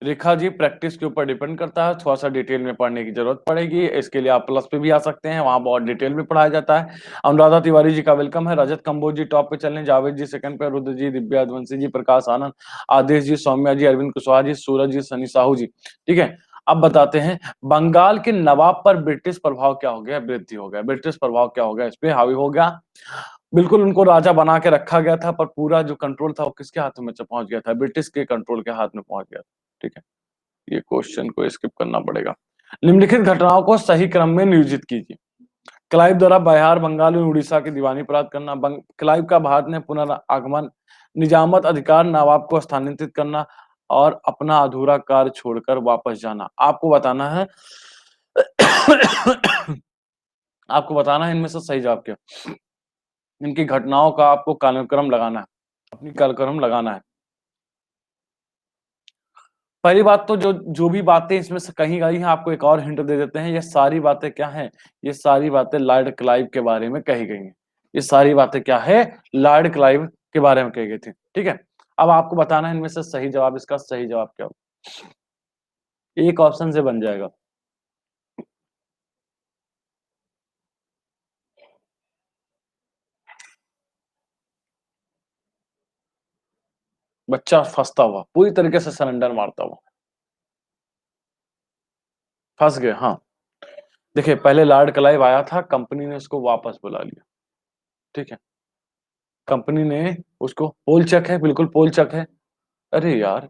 रेखा जी, प्रैक्टिस के ऊपर डिपेंड करता है, थोड़ा सा डिटेल में पढ़ने की जरूरत पड़ेगी, इसके लिए आप प्लस पे भी आ सकते हैं, वहां बहुत डिटेल में पढ़ाया जाता है। अनुराधा तिवारी जी का वेलकम है, रजत कंबोज जी टॉप पे चल रहे हैं, जावेद जी सेकंड पे, रुद्र जी, दिव्या अधवंशी जी, प्रकाश आनंद, आदेश जी, सौम्या जी, अरविंद कुशवाहा जी, सूरज जी, सनी साहू जी। ठीक है, अब बताते हैं बंगाल के नवाब पर ब्रिटिश प्रभाव क्या हो गया, वृद्धि हो गया, ब्रिटिश प्रभाव क्या हो गया, इस पे हावी हो गया। बिल्कुल उनको राजा बना के रखा गया था, पर पूरा जो कंट्रोल था वो किसके हाथों में पहुंच गया था? ब्रिटिश के कंट्रोल के हाथ में पहुंच गया था। ठीक है, ये क्वेश्चन को स्किप करना पड़ेगा। निम्नलिखित घटनाओं को सही क्रम में नियोजित कीजिए। क्लाइव द्वारा बिहार, बंगाल और उड़ीसा की दीवानी प्राप्त करना, क्लाइव का भारत में पुनरागमन, निजामत अधिकार नवाब को स्थानांतरित करना और अपना अधूरा कार्य छोड़कर वापस जाना। आपको बताना है आपको बताना है इनमें से सही जवाब क्या। इनकी घटनाओं का आपको कालक्रम लगाना है, अपनी कालक्रम लगाना है। पहली बात तो जो जो भी बातें इसमें से कहीं गई हैं, आपको एक और हिंट दे देते हैं। ये सारी बातें क्या हैं? ये सारी बातें लॉर्ड क्लाइव के बारे में कही गई हैं। ये सारी बातें क्या है? लॉर्ड क्लाइव के बारे में कही गई थी। ठीक है, अब आपको बताना है इनमें से सही जवाब। इसका सही जवाब क्या होगा? एक ऑप्शन से बन जाएगा। बच्चा फंसता हुआ, पूरी तरीके से सरेंडर मारता हुआ फंस गए। हाँ, देखिए पहले लॉर्ड क्लाइव आया था, कंपनी ने उसको वापस बुला लिया। ठीक है, कंपनी ने उसको, पोल चेक है, बिल्कुल पोल चेक है। अरे यार,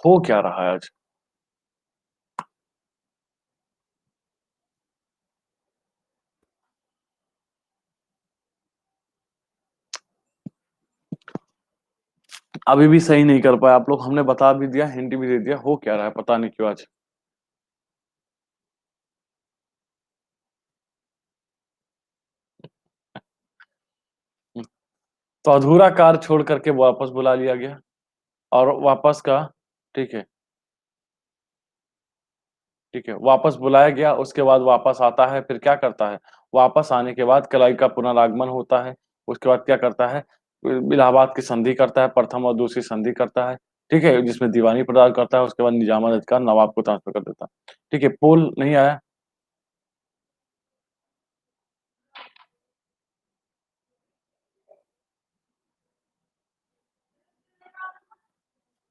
हो क्या रहा है आज? अभी भी सही नहीं कर पाए आप लोग। हमने बता भी दिया, हिंट भी दे दिया, हो क्या रहा है पता नहीं क्यों आज। तो अधूरा कार्य छोड़ करके वापस बुला लिया गया, और वापस का, ठीक है, ठीक है, वापस बुलाया गया। उसके बाद वापस आता है, फिर क्या करता है? वापस आने के बाद कलाई का पुनरागमन होता है। उसके बाद क्या करता है? इलाहाबाद की संधि करता है, प्रथम और दूसरी संधि करता है। ठीक है, जिसमें दीवानी प्रदान करता है। उसके बाद निजामत अधिकार नवाब को ट्रांसफर कर देता है। ठीक है, पोल नहीं आया।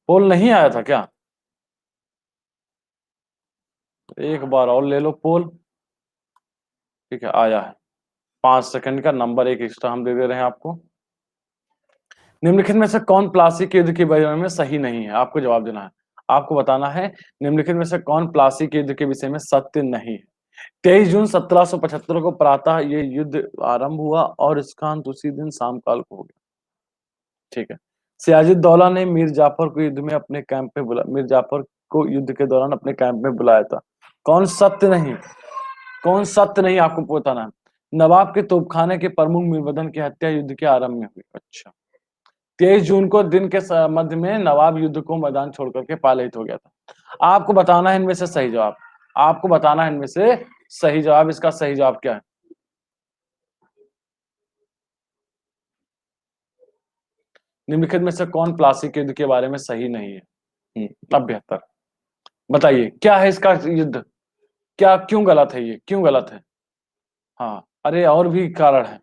पोल नहीं आया था क्या? एक बार और ले लो पोल। ठीक है, आया है। 5 सेकंड का नंबर एक एक्स्ट्रा हम दे दे रहे हैं आपको। निम्नलिखित में से कौन प्लासी के युद्ध के बारे में सही नहीं है? आपको जवाब देना है। आपको बताना है निम्नलिखित में से कौन प्लासी के युद्ध के विषय में सत्य नहीं है। 23 जून 1775 को प्रातः ये युद्ध आरंभ हुआ और इसका अंत उसी दिन शाम काल को हो गया। ठीक है, सिराजुद्दौला ने मीर जाफर को युद्ध में अपने कैंप में बुला मीर जाफर को युद्ध के दौरान अपने कैंप में बुलाया था। कौन सत्य नहीं? कौन सत्य नहीं, आपको बताना है। नवाब के तोपखाने के प्रमुख मीरबदन की हत्या युद्ध के आरंभ में हुई। अच्छा, 23 जून को दिन के मध्य में नवाब युद्ध को मैदान छोड़ करके पलायित हो गया था। आपको बताना है इनमें से सही जवाब। आपको बताना है इनमें से सही जवाब। इसका सही जवाब क्या है? निम्नलिखित में से कौन प्लासी के युद्ध के बारे में सही नहीं है? 79। बताइए क्या है इसका युद्ध? क्या, क्यों गलत है? ये क्यों गलत है? हाँ, अरे और भी कारण है।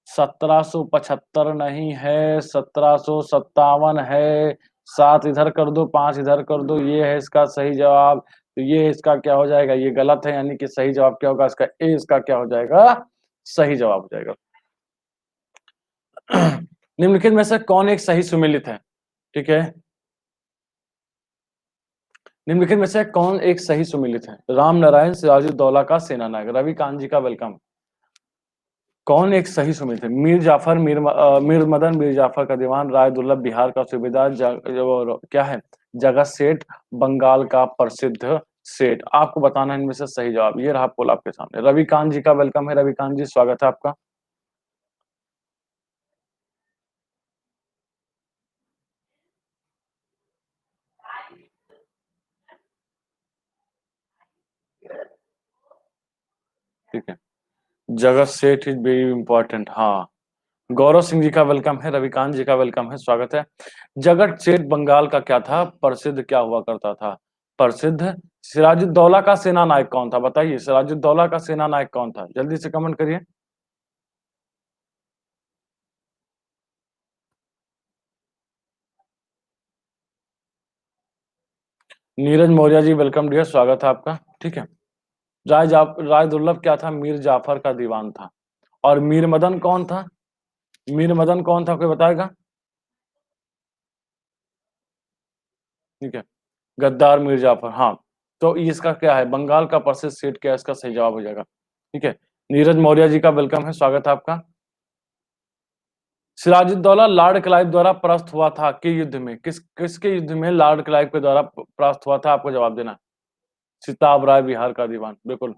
1775 नहीं है, 1757 है। 7 इधर कर दो, 5 इधर कर दो, ये है इसका सही जवाब। तो ये इसका क्या हो जाएगा? ये गलत है, यानी कि सही जवाब क्या होगा इसका? ए इसका क्या हो जाएगा? सही जवाब हो जाएगा। निम्नलिखित में से कौन एक सही सुमेलित है? ठीक है, निम्नलिखित में से कौन एक सही सुमेलित है? राम नारायण सिराजुद्दौला का सेनानायक, रवि कांत जी का वेलकम। कौन एक सही सुमित है? मीर जाफर, मीर मदन, मीर जाफर का दीवान, राय दुर्लभ बिहार का सूबेदार, क्या है, जगत सेठ बंगाल का प्रसिद्ध सेठ। आपको बताना है इनमें से सही जवाब। ये रहा पोल आपके सामने। रविकांत जी का वेलकम है। रविकांत जी, स्वागत है आपका। ठीक है, जगत सेठ इज वेरी इंपॉर्टेंट। हाँ, गौरव सिंह जी का वेलकम है। रविकांत जी का वेलकम है, स्वागत है। जगत सेठ बंगाल का क्या था? प्रसिद्ध क्या हुआ करता था? प्रसिद्ध। सिराजुद्दौला का सेना नायक कौन था? बताइए, सिराजुद्दौला का सेना नायक कौन था? जल्दी से कमेंट करिए। नीरज मौर्य जी, वेलकम डियर, स्वागत है आपका। ठीक है, राय दुर्लभ क्या था? मीर जाफर का दीवान था। और मीर मदन कौन था? मीर मदन कौन था, कोई बताएगा? ठीक है, गद्दार मीर जाफर, हाँ। तो इसका क्या है, बंगाल का प्रसिद्ध सेठ क्या इसका सही जवाब हो जाएगा। ठीक है, नीरज मौर्य जी का वेलकम है, स्वागत है आपका। सिराजुद्दौला लॉर्ड क्लाइव द्वारा परास्त हुआ था के युद्ध में, किसके युद्ध में लॉर्ड क्लाइव के द्वारा परास्त हुआ था, आपको जवाब देना है। सिताब राय बिहार का दीवान, बिल्कुल।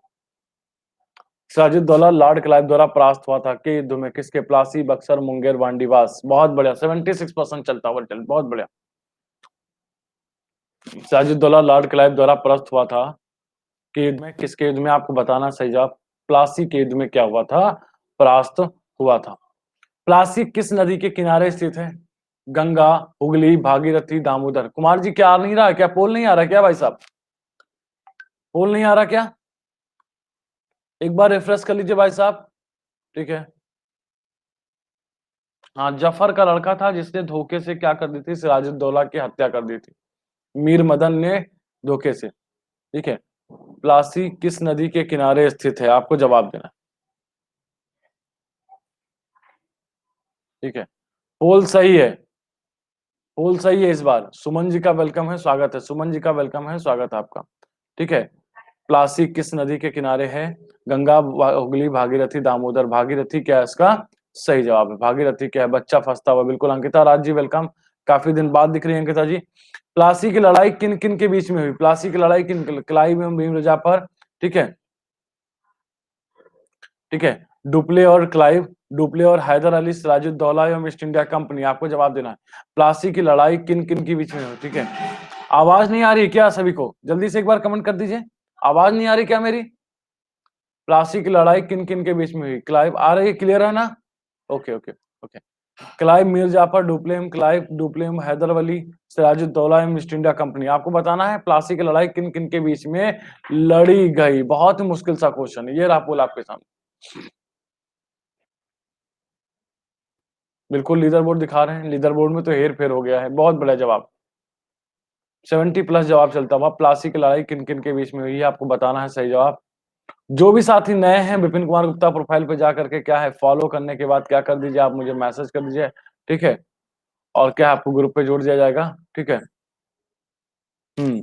सिराजुद्दौला लॉर्ड क्लाइव द्वारा परास्त हुआ था के युद्ध में, किसके, प्लासी, बक्सर, मुंगेर, वांडीवास, बहुत बढ़िया, 76% चलता हुआ चल, बहुत बढ़िया। सिराजुद्दौला लॉर्ड क्लाइव द्वारा परास्त हुआ था के युद्ध में, किसके युद्ध में, आपको बताना सही जवाब। प्लासी के युद्ध में क्या हुआ था, परास्त हुआ था। प्लासी किस नदी के किनारे स्थित है, गंगा, हुगली, भागीरथी, दामोदर। कुमार जी क्या आ नहीं रहा, क्या पोल नहीं आ रहा क्या भाई साहब, पोल नहीं आ रहा क्या, एक बार रिफ्रेश कर लीजिए भाई साहब। ठीक है, हाँ, जफर का लड़का था जिसने धोखे से क्या कर दी थी, सिराजुद्दौला की हत्या कर दी थी, मीर मदन ने धोखे से। ठीक है, प्लासी किस नदी के किनारे स्थित है, आपको जवाब देना है। ठीक है, पोल सही है, पोल सही है इस बार। सुमन जी का वेलकम है, स्वागत है, सुमन जी का वेलकम है, स्वागत है आपका। ठीक है, प्लासी किस नदी के किनारे है, गंगा, हुगली, भागीरथी, दामोदर। भागीरथी क्या है इसका सही जवाब है, भागीरथी क्या है, बच्चा फंसता हुआ, बिल्कुल। अंकिता राज जी वेलकम, काफी दिन बाद दिख रही है अंकिता जी। प्लासी की लड़ाई किन किन के बीच में हुई, प्लासी की लड़ाई किन, क्लाइव एवं भीम पर। ठीक है, ठीक है, डुप्ले और क्लाइव, डुप्ले और हैदर अली, सिराजुद्दौला एवं ईस्ट इंडिया कंपनी, आपको जवाब देना है। प्लासी की लड़ाई किन किन के बीच में हुई। ठीक है, आवाज नहीं आ रही क्या सभी को, जल्दी से एक बार कमेंट कर दीजिए, आवाज नहीं आ रही क्या मेरी। प्लासी की लड़ाई किन किन के बीच में हुई, क्लाइव आ रही है, क्लियर है ना। Okay okay okay, Clive, Mir Jafar, Dupleix, Clive, Dupleix, Haider Ali, Sirajuddaulah एवं ईस्ट इंडिया कंपनी। आपको बताना है प्लासी की लड़ाई किन किन के बीच में लड़ी गई, बहुत ही मुश्किल सा क्वेश्चन है ये, रहा पोल आपके सामने। बिल्कुल लीडर बोर्ड दिखा रहे हैं, लीडर बोर्ड में तो हेर फेर हो गया है, बहुत बड़ा जवाब। 70+ जवाब चलता हुआ, प्लासी की लड़ाई किन किन के बीच में हुई है, आपको बताना है सही जवाब। जो भी साथी नए हैं, विपिन कुमार गुप्ता प्रोफाइल पे जाकर के क्या है, फॉलो करने के बाद क्या कर दीजिए, आप मुझे मैसेज कर दीजिए। ठीक है, और क्या आपको ग्रुप पे जोड़ दिया जाएगा। ठीक है, हम्म,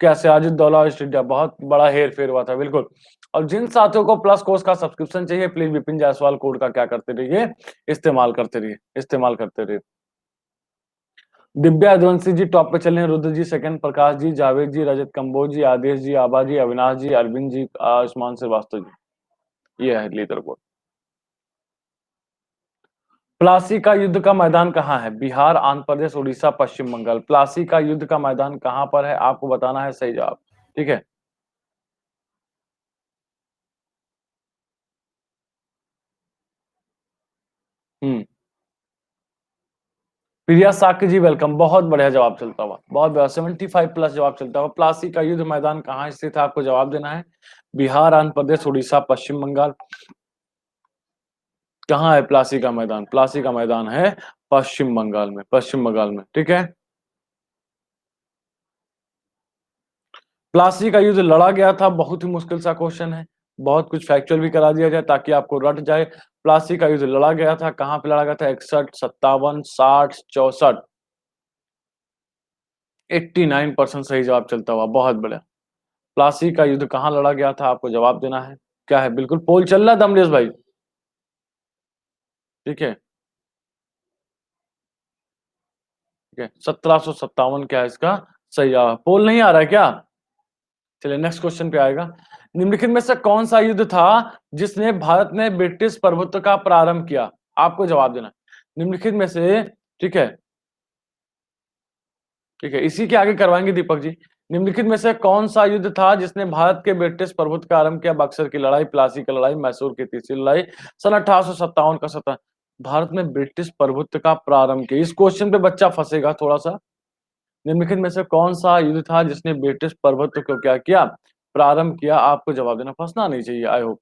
क्या सिराजुद्दौला स्टेडियम, बहुत बड़ा हेर फेर हुआ था, बिल्कुल। और जिन साथियों को प्लस कोर्स का सब्सक्रिप्शन चाहिए, प्लीज विपिन जायसवाल कोड का क्या करते रहिए, इस्तेमाल करते रहिए, इस्तेमाल करते रहिए। दिव्या यदुवंशी जी टॉप पे चले हैं, रुद्र जी सेकंड, प्रकाश जी, जावेद जी, रजत कंबोज जी, आदेश जी, आबा जी, अविनाश जी, अरविंद जी, आयुष्मान श्रीवास्तव जी, ये है लीडर बोर्ड। प्लासी का युद्ध का मैदान कहाँ है, बिहार, आंध्र प्रदेश, उड़ीसा, पश्चिम बंगाल। प्लासी का युद्ध का मैदान कहाँ पर है, आपको बताना है सही जवाब। ठीक है, हम्म, प्रिया साक्य जी वेलकम, बहुत बढ़िया जवाब चलता हुआ, बहुत बढ़िया, 75+ जवाब चलता हुआ। प्लासी का युद्ध मैदान कहाँ स्थित है, आपको जवाब देना है। बिहार, आंध्र प्रदेश, उड़ीसा, पश्चिम बंगाल। कहाँ है प्लासी का मैदान, प्लासी का मैदान है पश्चिम बंगाल में, पश्चिम बंगाल में। ठीक है, प्लासी का युद्ध लड़ा गया था, बहुत ही मुश्किल सा क्वेश्चन है, बहुत कुछ फैक्चुअल भी करा दिया जाए ताकि आपको रट जाए। प्लासी का युद्ध लड़ा गया था, कहाँ पे लड़ा गया था, 61, 57, 60, 64। 89% सही जवाब चलता हुआ, बहुत बढ़िया। प्लासी का युद्ध कहाँ लड़ा गया था, आपको जवाब देना है। क्या है, बिल्कुल पोल चल रहा था अमरीश भाई। ठीक है, ठीक है, 1757 क्या है इसका सही जवाब, पोल नहीं आ रहा है क्या। चलिए नेक्स्ट क्वेश्चन पे आएगा। निम्नलिखित में से कौन सा युद्ध था जिसने भारत में ब्रिटिश प्रभुत्व का प्रारंभ किया, आपको जवाब देना है। निम्नलिखित में से, ठीक है, ठीक है, इसी के आगे करवाएंगे दीपक जी। निम्नलिखित में से कौन सा युद्ध था जिसने भारत के ब्रिटिश प्रभुत्व का आरंभ किया, बक्सर की लड़ाई, प्लासी की लड़ाई, मैसूर की तीसरी लड़ाई, सन 1857 का सत्ता। भारत में ब्रिटिश प्रभुत्व का प्रारंभ किया, इस क्वेश्चन पे बच्चा फंसेगा थोड़ा सा। निम्नलिखित में से कौन सा युद्ध था जिसने ब्रिटिश प्रभुत्व को क्या किया, प्रारंभ किया, आपको जवाब देना, फंसना नहीं चाहिए, आई होप।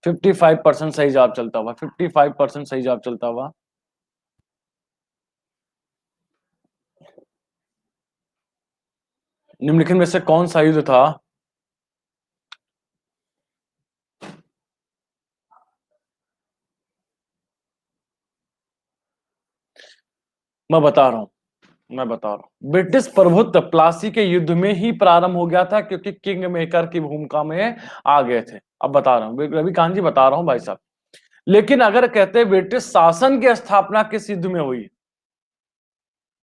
55% सही जवाब चलता हुआ, 55% सही जवाब चलता हुआ। निम्नलिखित में से कौन सा युद्ध था मैं बता रहा हूं मैं बता रहा हूं ब्रिटिश प्रभुत्व प्लासी के युद्ध में ही प्रारंभ हो गया था, क्योंकि किंग मेकर की भूमिका में आ गए थे। अब बता रहा हूं, रवि कांत जी बता रहा हूं भाई साहब। लेकिन अगर कहते हैं ब्रिटिश शासन की स्थापना किस युद्ध में हुई,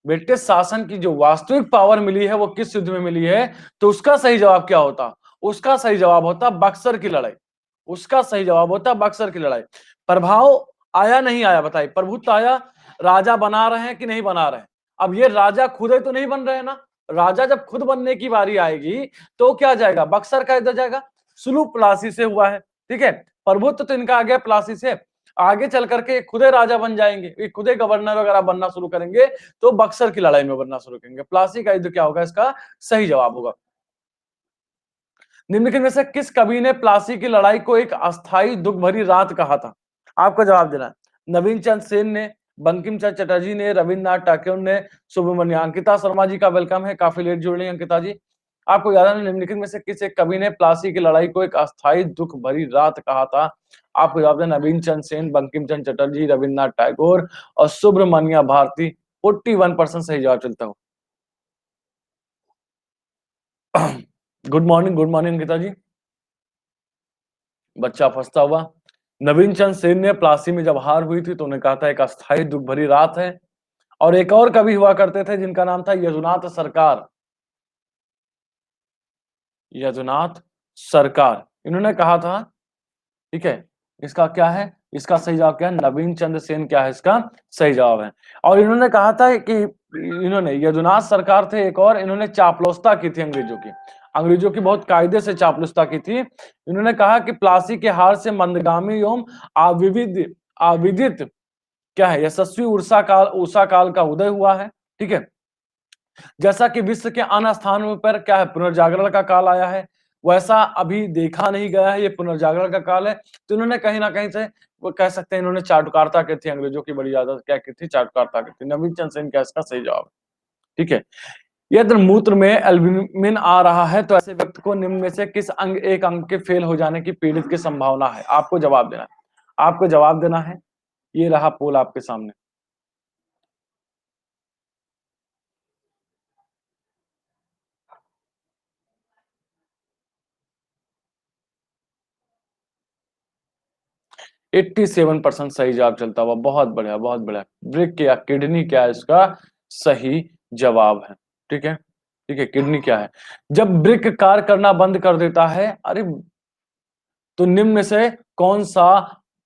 ब्रिटिश शासन की जो वास्तविक पावर मिली है वो किस युद्ध में मिली है, तो उसका सही जवाब क्या होता? उसका सही जवाब होता बक्सर की लड़ाई। उसका सही जवाब होता बक्सर की लड़ाई। प्रभाव आया नहीं आया बताइए, प्रभुत्व आया, राजा बना रहे हैं कि नहीं बना रहे हैं? अब ये राजा खुद ही तो नहीं बन रहे हैं ना। राजा जब खुद बनने की बारी आएगी तो क्या जाएगा, बक्सर का इधर जाएगा। सुलह प्लासी से हुआ है, ठीक है। प्रभुत्व तो इनका आ गया प्लासी से, आगे चल करके खुदे राजा बन जाएंगे, ये खुदे गवर्नर वगैरह बनना शुरू करेंगे, तो बक्सर की लड़ाई में बनना शुरू करेंगे। प्लासी का युद्ध क्या होगा, इसका सही जवाब होगा। निम्नलिखित में से किस कवि ने प्लासी की लड़ाई को एक अस्थाई दुख भरी रात कहा था? आपको जवाब देना है। नवीन चंद्र सेन ने, बंकिम चंद्र चटर्जी ने, रविन्द्रनाथ टैगोर ने, सुब्रमण्य। अंकिता शर्मा जी का वेलकम है, काफी लेट जुड़ रही हैं अंकिता जी। आपको याद है निम्नलिखित में से किस एक कवि ने प्लासी की लड़ाई को एक अस्थाई दुख भरी रात कहा था? आपको जवाब देना, नवीन चंद्र सेन, बंकिम चंद्र चटर्जी, रविन्द्रनाथ टैगोर और सुब्रमण्य भारती। 41% सही जवाब चलता हूँ। गुड मॉर्निंग अंकिता जी। बच्चा फंसता हुआ। नवीन चंद्र सेन ने प्लासी में जब हार हुई थी तो उन्हें कहा था एक अस्थाई दुख भरी रात है। और एक और कवि हुआ करते थे जिनका नाम था यदुनाथ सरकार। यदुनाथ सरकार, इन्होंने कहा था, ठीक है। इसका क्या है, इसका सही जवाब क्या है, नवीन चंद्र सेन क्या है इसका सही जवाब है। और इन्होंने कहा था कि इन्होंने, यदुनाथ सरकार थे एक और, इन्होंने चापलूसता की थी अंग्रेजों की, अंग्रेजों की बहुत कायदे से चापलूसता की थी। इन्होंने कहा कि प्लासी के हार से मंदगामी एवं अविविद अविदित क्या है, यशस्वी उषा काल का उदय हुआ है, ठीक है। जैसा कि विश्व के अन्य स्थानों पर क्या है, पुनर्जागरण का काल आया है, वैसा अभी देखा नहीं गया है, ये पुनर्जागरण का काल है। तो इन्होंने कहीं ना कहीं से, वो कह सकते हैं इन्होंने चाटुकारिता की थी, अंग्रेजों की बड़ी ज्यादा क्या की थी, चाटुकारिता की थी। नवीन चंद्र सेन क्या इसका सही जवाब है, ठीक है। यदि मूत्र में एल्ब्यूमिन आ रहा है तो ऐसे व्यक्ति को निम्न में से किस अंग, एक अंग के फेल हो जाने की पीड़ित की संभावना है? आपको जवाब देना है, आपको जवाब देना है। ये रहा पोल आपके सामने। 87% सही जवाब चलता हुआ, बहुत बढ़िया बहुत बढ़िया। ब्रिक या किडनी क्या है इसका सही जवाब है, ठीक है, ठीक है। किडनी क्या है, जब ब्रिक कार्य करना बंद कर देता है, अरे, तो निम्न में से कौन सा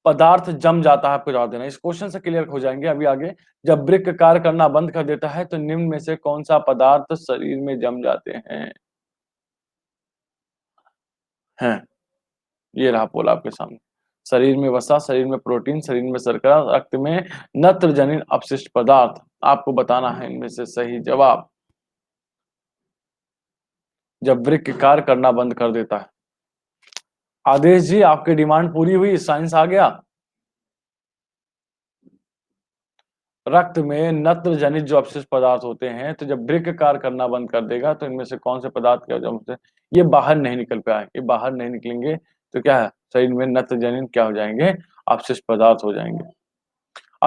पदार्थ जम जाता है? आपको जवाब देना, इस क्वेश्चन से क्लियर हो जाएंगे अभी आगे। जब ब्रिक कार्य करना बंद कर देता है तो निम्न में से कौन सा पदार्थ शरीर में जम जाते हैं? हैं, ये रहा पोल आपके सामने। शरीर में वसा, शरीर में प्रोटीन, शरीर में शर्करा, रक्त में नत्रजनित अपशिष्ट पदार्थ। आपको बताना है इनमें से सही जवाब। जब वृक्क कार्य करना बंद कर देता है। आदेश जी आपकी डिमांड पूरी हुई, साइंस आ गया। रक्त में नत्र जनित जो अपशिष्ट पदार्थ होते हैं, तो जब वृक्क कार्य करना बंद कर देगा तो इनमें से कौन से पदार्थ क्या हो जाते हैं, ये बाहर नहीं निकल पाए, ये बाहर नहीं निकलेंगे, तो क्या है, शरीर में नत्र जनित क्या हो जाएंगे, अपशिष्ट पदार्थ हो जाएंगे।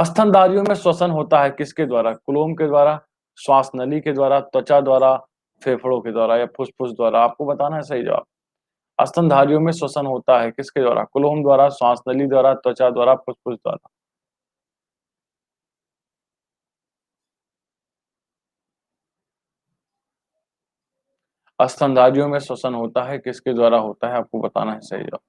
स्तनधारियों में श्वसन होता है किसके द्वारा? कुलोम के द्वारा, श्वास नली के द्वारा, त्वचा द्वारा, फेफड़ों के द्वारा या फुसफुस द्वारा? आपको बताना है सही जवाब। स्तनधारियों में श्वसन होता है किसके द्वारा? कुलोम द्वारा, श्वास नली द्वारा, त्वचा द्वारा, फुसफुस द्वारा? स्तनधारियों में श्वसन होता है किसके द्वारा होता है? आपको बताना है सही जवाब।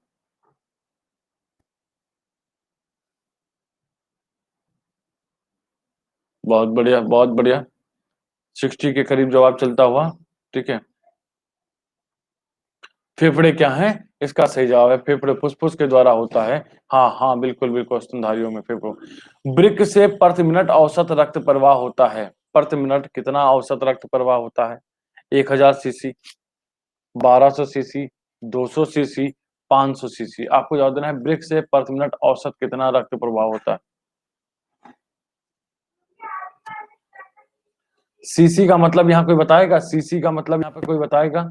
बहुत बढ़िया बहुत बढ़िया। 60 के करीब जवाब चलता हुआ, ठीक है। फेफड़े क्या है, इसका सही जवाब है फेफड़े फुसफुस के द्वारा होता है। हाँ हाँ बिल्कुल बिल्कुल, स्तनधारियों में फेफड़ों। वृक्क से प्रति मिनट औसत रक्त प्रवाह होता है, प्रति मिनट कितना औसत रक्त प्रवाह होता है? 1000 सीसी, 1200 सीसी, 200 सीसी, 500 सीसी? आपको याद देना है वृक्क से प्रति मिनट औसत कितना रक्त प्रवाह होता है। सीसी का मतलब यहाँ कोई बताएगा, सीसी का मतलब यहाँ पे कोई बताएगा?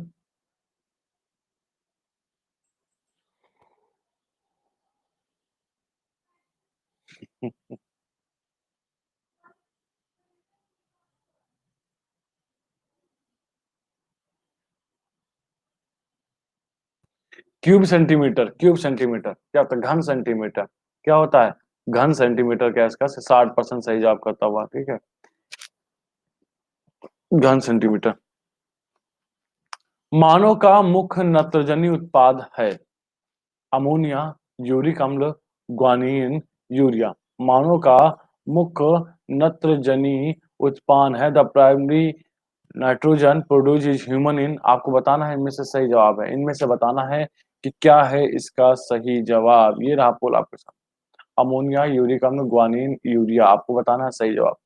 क्यूब सेंटीमीटर, क्यूब सेंटीमीटर क्या होता है? घन सेंटीमीटर क्या होता है? घन सेंटीमीटर का इसका 60% सही जवाब करता हुआ, ठीक है, घन सेंटीमीटर। मानव का मुख्य नत्रजनी उत्पाद है अमोनिया, यूरिक अम्ल, ग्वानिन, यूरिया। मानव का मुख्य नत्रजनी उत्पाद है the primary nitrogen produce is human in. आपको बताना है इनमें से सही जवाब है, इनमें से बताना है कि क्या है इसका सही जवाब। ये रहा पोल आपके साथ, अमोनिया, यूरिक अम्ल, ग्वानिन, यूरिया। आपको बताना है सही जवाब।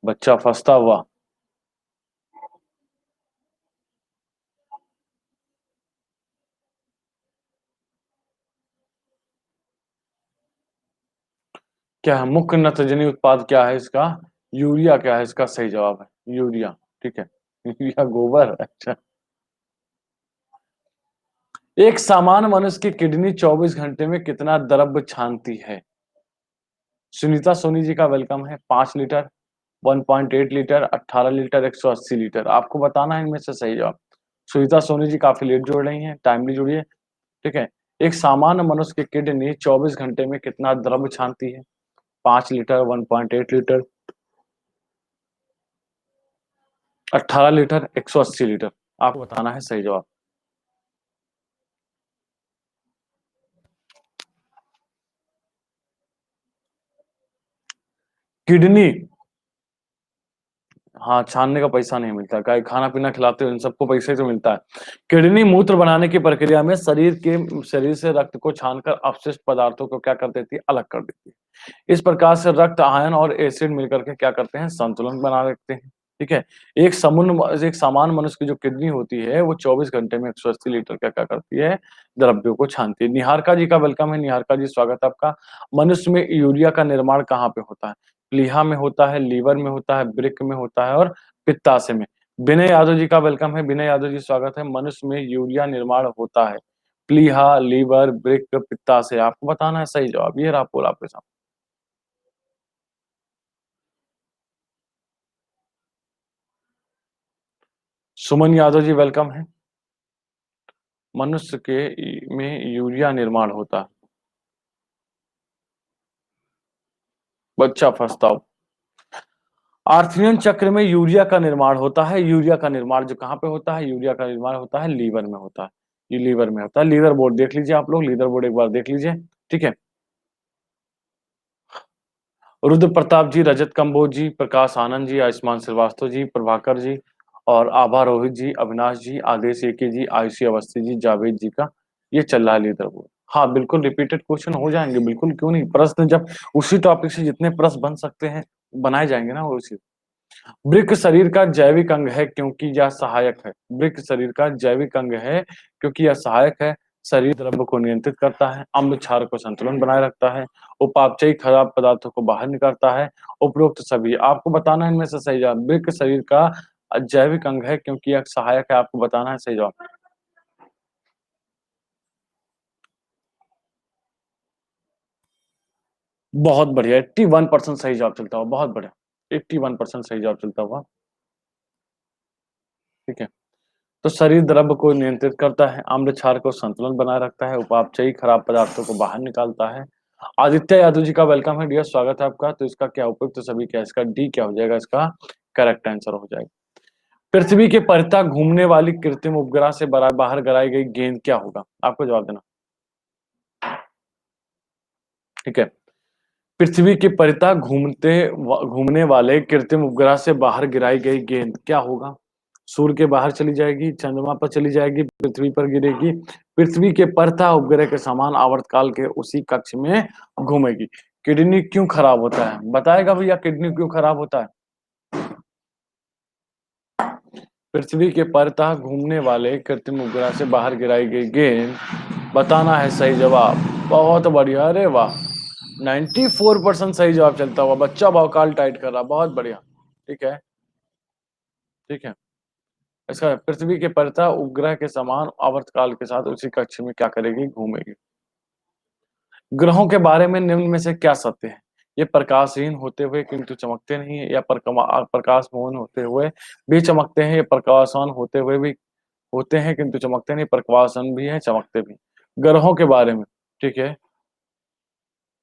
बच्चा फंसता हुआ। क्या है मुख्य नत्रजनी उत्पाद, क्या है इसका? यूरिया क्या है इसका सही जवाब है, यूरिया, ठीक है। यूरिया गोबर, अच्छा। एक सामान्य मनुष्य की किडनी 24 घंटे में कितना द्रव्य छानती है? सुनीता सोनी जी का वेलकम है। 5 लीटर, 1.8 लीटर, 18 लीटर, 180 लीटर। आपको बताना है इनमें से सही जवाब। सुनीता सोनी जी काफी लेट जुड़ रही हैं, टाइमली जुड़िए, ठीक है। एक सामान्य मनुष्य की किडनी 24 घंटे में कितना द्रव्य छानती है? 5 लीटर, 1.8 लीटर, 18 लीटर, 180 लीटर। आपको बताना है सही जवाब। किडनी, हाँ, छानने का पैसा नहीं मिलता, क्या खाना पीना खिलाते हो इन सबको पैसे तो मिलता है। किडनी मूत्र बनाने की प्रक्रिया में शरीर से रक्त को छानकर अपशिष्ट पदार्थों को क्या कर देती है? अलग कर देती है। इस प्रकार से रक्त, आयन और एसिड मिलकर के क्या करते हैं? संतुलन बना रखते हैं, ठीक है। एक सामान्य मनुष्य की जो किडनी होती है वो 24 घंटे में 180 लीटर का क्या करती है? द्रव्यों को छानती है। निहारिका जी का वेलकम है। निहारिका जी स्वागत है आपका। मनुष्य में यूरिया का निर्माण कहाँ पे होता है? प्लीहा में होता है, लीवर में होता है, वृक्क में होता है और पित्ताशय में। विनय यादव जी का वेलकम है। विनय यादव जी स्वागत है। मनुष्य में यूरिया निर्माण होता है प्लीहा, लीवर, वृक्क, पित्ताशय। आपको बताना है सही जवाब। ये रहा पोल आपके सामने। सुमन यादव जी वेलकम है। मनुष्य के में यूरिया निर्माण होता है। बच्चा फंसता हो। आर्थियन चक्र में यूरिया का निर्माण होता है। यूरिया का निर्माण जो कहाँ पे होता है? यूरिया का निर्माण होता है लीवर में होता है। ये लीवर में होता है। लीवर बोर्ड देख लीजिए आप लोग, लीवर बोर्ड एक बार देख लीजिए, ठीक है। रुद्र प्रताप जी, रजत कंबोज जी, प्रकाश आनंद जी, आयुष्मान श्रीवास्तव जी, प्रभाकर जी और आभा रोहित जी, अविनाश जी, आदेश एके जी, आयुषी अवस्थी जी, जावेद जी का ये चल रहा है लीडर बोर्ड। हाँ बिल्कुल, रिपीटेड क्वेश्चन हो जाएंगे, बिल्कुल क्यों नहीं। प्रश्न जब उसी टॉपिक से जितने प्रश्न बन सकते हैं बनाए जाएंगे ना, वो उसी। वृक्क शरीर का जैविक अंग है क्योंकि यह सहायक है। वृक्क शरीर का जैविक अंग है क्योंकि यह सहायक है। शरीर द्रव्य को नियंत्रित करता है, अम्ल क्षार को संतुलन बनाए रखता है, उपापचयी खराब पदार्थों को बाहर निकालता है। उपरोक्त सभी आपको बताना है इनमें से सही जवाब। वृक्क शरीर का जैविक अंग है क्योंकि यह सहायक है। आपको बताना है सही जवाब। बहुत बढ़िया, 81% सही जवाब चलता हुआ, बहुत बढ़िया। 81% सही जवाब चलता हुआ, ठीक है। तो शरीर द्रव्य को नियंत्रित करता है, अम्ल क्षार को संतुलन बनाए रखता है, उपापचयी खराब पदार्थों को बाहर निकालता है। आदित्य यादव जी का वेलकम है डियर, स्वागत है आपका। तो इसका क्या उपयुक्त सभी क्या, इसका डी क्या हो जाएगा? इसका करेक्ट आंसर हो जाएगा। पृथ्वी के परितः घूमने वाली कृत्रिम उपग्रह से बाहर गिराई गई गेंद क्या होगा? आपको जवाब देना, ठीक है। पृथ्वी के परितः घूमने वाले कृत्रिम उपग्रह से बाहर गिराई गई गेंद क्या होगा? सूर्य के बाहर चली जाएगी, चंद्रमा पर चली जाएगी, पृथ्वी पर गिरेगी, पृथ्वी के परितः उपग्रह के समान आवर्तकाल के उसी कक्ष में घूमेगी। किडनी क्यों खराब होता है बताएगा भैया? किडनी क्यों खराब होता है? पृथ्वी के परितः घूमने वाले कृत्रिम उपग्रह से बाहर गिराई गई गेंद, बताना है सही जवाब। बहुत बढ़िया, अरे वाह, 94% सही जवाब चलता हुआ बच्चा भौकाल टाइट कर रहा, बहुत बढ़िया, ठीक है, ठीक है। इसका पृथ्वी के परितः उपग्रह के समान आवर्तकाल के साथ उसी कक्ष में क्या करेगी? घूमेगी। ग्रहों के बारे में निम्न में से क्या सत्य है? ये प्रकाशहीन होते हुए किंतु चमकते नहीं है, या प्रकाशमान होते हुए भी चमकते हैं, ये प्रकाशवान होते हुए भी होते हैं किंतु चमकते नहीं, प्रकाशवान भी है चमकते भी। ग्रहों के बारे में, ठीक है,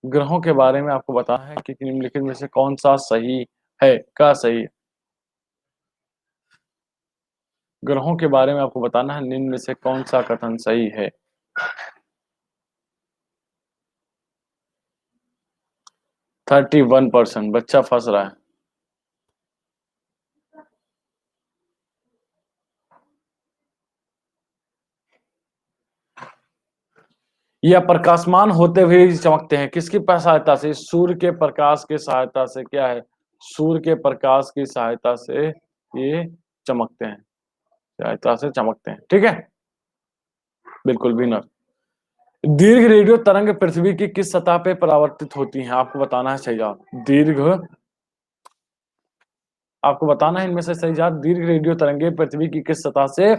ग्रहों के बारे में आपको बताना है कि निम्नलिखित में से कौन सा सही है, क्या सही है। ग्रहों के बारे में आपको बताना है निम्न में से कौन सा कथन सही है। 31% बच्चा फंस रहा है। यह प्रकाशमान होते हुए ही चमकते हैं, किसकी सहायता से, सूर्य के प्रकाश की सहायता से। क्या है, सूर्य के प्रकाश की सहायता से ये चमकते हैं, सहायता से चमकते हैं, ठीक है, बिल्कुल विनर। दीर्घ रेडियो तरंग पृथ्वी की किस सतह पे परावर्तित होती हैं, आपको बताना है सही जवाब। दीर्घ, आपको बताना है इनमें से सही जवाब। दीर्घ रेडियो तरंगे पृथ्वी की किस सतह से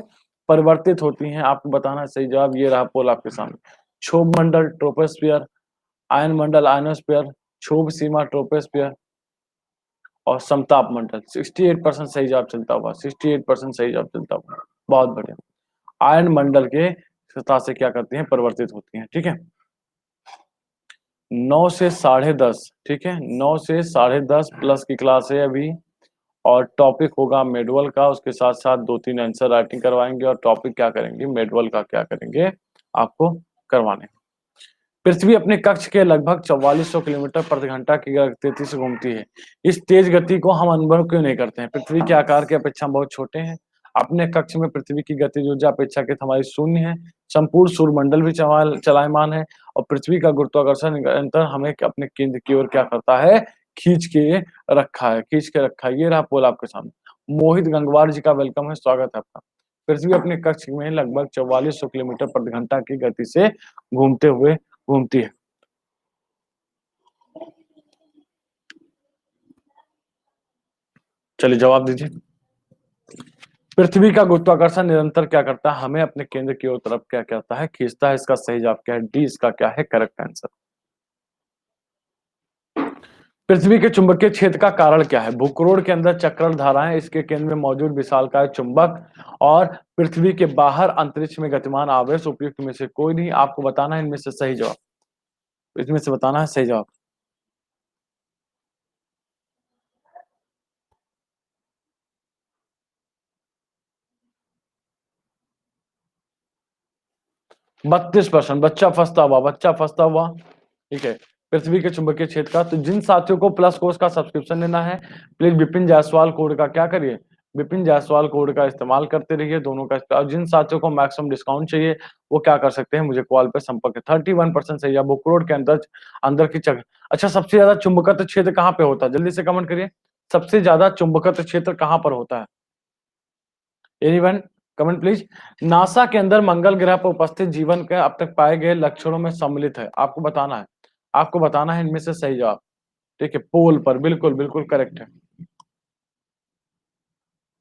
परिवर्तित होती हैं, आपको बताना है सही जवाब। ये रहा पोल आपके सामने, क्षोभ मंडल ट्रोपोस्फियर, आयन मंडल आयनोस्फीयर, क्षोभ सीमा ट्रोपोस्फियर और समताप मंडल। 68% सही जवाब चलता हुआ, 68% सही जवाब चलता हुआ, बहुत बढ़िया। आयन मंडल के सतह से क्या करती हैं, परिवर्तित होती हैं, ठीक है। 9 से 10:30, ठीक है, 9 से 10:30 प्लस की क्लास है अभी, और टॉपिक होगा मेडवल का। उसके साथ साथ 2-3 आंसर राइटिंग करवाएंगे, और टॉपिक क्या करेंगे, मेडवल का क्या करेंगे आपको करवाने। पृथ्वी अपने कक्ष के लगभग 4400 किलोमीटर प्रति घंटा की गति से घूमती है। इस तेज गति को हम अनुभव क्यों नहीं करते हैं। पृथ्वी के आकार की अपेक्षा बहुत छोटे हैं। अपने कक्ष में पृथ्वी की गतिज ऊर्जा अपेक्षाकृत हमारी शून्य है। संपूर्ण सूर्यमंडल भी चलायमान है, और पृथ्वी का गुरुत्वाकर्षण निरंतर हमें अपने केंद्र की ओर क्या करता है, खींच के रखा है, खींच के रखा है। ये रहा पोल आपके सामने। मोहित गंगवार जी का वेलकम है, स्वागत है आपका। पृथ्वी अपने कक्ष में लगभग 4400 किलोमीटर प्रति घंटा की गति से घूमती है। चलिए जवाब दीजिए। पृथ्वी का गुरुत्वाकर्षण निरंतर क्या करता है, हमें अपने केंद्र की ओर तरफ क्या करता है, खींचता है। इसका सही जवाब क्या है, डी इसका क्या है करेक्ट आंसर। पृथ्वी के चुंबकीय क्षेत्र का कारण क्या है। भूकरोड़ के अंदर चक्रण धाराएं, इसके केंद्र में मौजूद विशालकाय चुंबक, और पृथ्वी के बाहर अंतरिक्ष में गतिमान आवेश। उपयुक्त में से कोई नहीं, आपको बताना है इनमें से सही जवाब, इसमें से बताना है सही जवाब। बत्तीस परसेंट, बच्चा फंसता हुआ, ठीक है। पृथ्वी के चुंबकीय क्षेत्र का, तो जिन साथियों को प्लस कोर्स का सब्सक्रिप्शन लेना है, प्लीज विपिन जायसवाल कोड का क्या करिए, विपिन जायसवाल कोड का इस्तेमाल करते रहिए, दोनों का। और जिन साथियों को मैक्सिमम डिस्काउंट चाहिए, वो क्या कर सकते हैं, मुझे कॉल पे संपर्क। 31% सही है। बुकरोड के अंदर अंदर की चक अच्छा, सबसे ज्यादा चुंबकत्व क्षेत्र कहाँ पे होता है, जल्दी से कमेंट करिए। सबसे ज्यादा चुंबकत्व क्षेत्र कहाँ पर होता है, एनीवन, कमेंट प्लीज। नासा के अंदर मंगल ग्रह पर उपस्थित जीवन के अब तक पाए गए लक्षणों में सम्मिलित है, आपको बताना है, आपको बताना है इनमें से सही जवाब, ठीक है। पोल पर, बिल्कुल बिल्कुल करेक्ट है।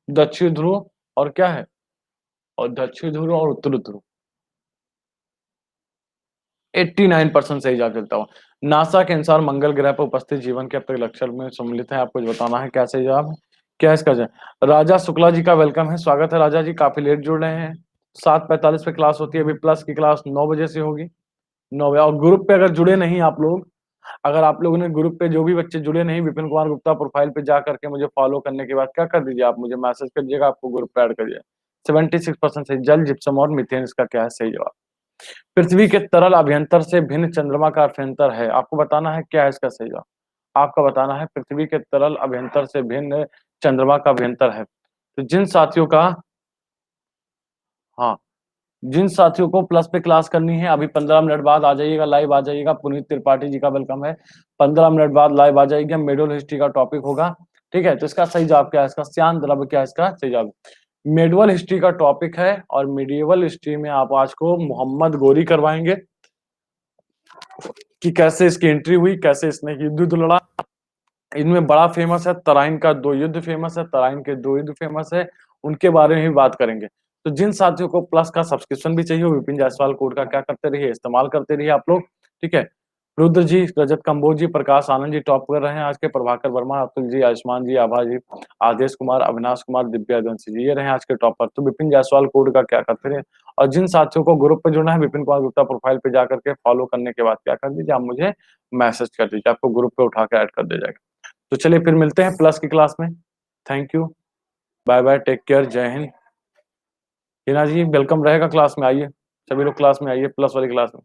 दक्षिण ध्रुव और क्या है, और दक्षिण ध्रुव और उत्तर ध्रुव। 89% सही जवाब चलता हुआ। नासा के अनुसार मंगल ग्रह पर उपस्थित जीवन के अब तक लक्षण में सम्मिलित है, आपको बताना है क्या सही जवाब है, क्या इसका जवाब। राजा शुक्ला जी का वेलकम है, स्वागत है राजा जी, काफी लेट जुड़ रहे हैं। 7:45 पे क्लास होती है, अभी प्लस की क्लास 9 बजे से होगी, 9 बजे। और ग्रुप पे अगर जुड़े नहीं आप लोग, अगर आप लोगों ने ग्रुप पे जो भी बच्चे जुड़े नहीं, विपिन कुमार गुप्ता प्रोफाइल पे जा करके मुझे फॉलो करने के बाद क्या कर दीजिए, आप मुझे मैसेज कर दीजिएगा, आपको ग्रुप पे ऐड कर दिया। 76% सही, जल जिप्सम और मीथेन इसका क्या है सही जवाब। पृथ्वी के तरल अभ्यंतर से भिन्न चंद्रमा का अभ्यंतर है, आपको बताना है क्या है इसका सही जवाब। आपका बताना है पृथ्वी के तरल अभ्यंतर से भिन्न चंद्रमा का अभ्यंतर है। तो जिन साथियों का, हाँ, जिन साथियों को प्लस पे क्लास करनी है, अभी 15 मिनट बाद आ जाइएगा, लाइव आ जाइएगा। पुनीत त्रिपाठी जी का वेलकम है, 15 मिनट बाद लाइव आ जाइएगा, मेडल हिस्ट्री का टॉपिक होगा, ठीक है। तो इसका सही जवाब क्या है, इसका श्यान द्रव्य क्या है इसका सही जवाब। मेडवल हिस्ट्री का टॉपिक है, और मिडिएवल हिस्ट्री में आप आज को मोहम्मद गोरी करवाएंगे कि कैसे इसकी एंट्री हुई, कैसे इसने युद्ध लड़ा। इनमें बड़ा फेमस है तराइन का 2 युद्ध फेमस है, तराइन के 2 युद्ध फेमस है, उनके बारे में भी बात करेंगे। तो जिन साथियों को प्लस का सब्सक्रिप्शन भी चाहिए, विपिन जायसवाल कोड का क्या करते रहिए, इस्तेमाल करते रहिए आप लोग, ठीक है। रुद्र जी, रजत कंबोज जी, प्रकाश आनंद जी टॉप कर रहे हैं आज के। प्रभाकर वर्मा, अतुल जी, आयुष्मान जी, आभा जी, आदेश कुमार, अविनाश कुमार, दिव्यावंशी जी, ये रहे आज के टॉपर। तो विपिन जायसवाल कोड का क्या करते हैं? और जिन साथियों को ग्रुप पे जुड़ना है, विपिन कुमार गुप्ता प्रोफाइल पे जाकर के फॉलो करने के बाद क्या कर दीजिए, आप मुझे मैसेज कर दीजिए, आपको ग्रुप पे उठा के ऐड कर दिया जाएगा। तो चलिए फिर मिलते हैं प्लस की क्लास में। Thank you, bye bye, take care, जय हिंद। हिना जी वेलकम रहेगा क्लास में, आइए सभी लोग क्लास में आइए, प्लस वाली क्लास में।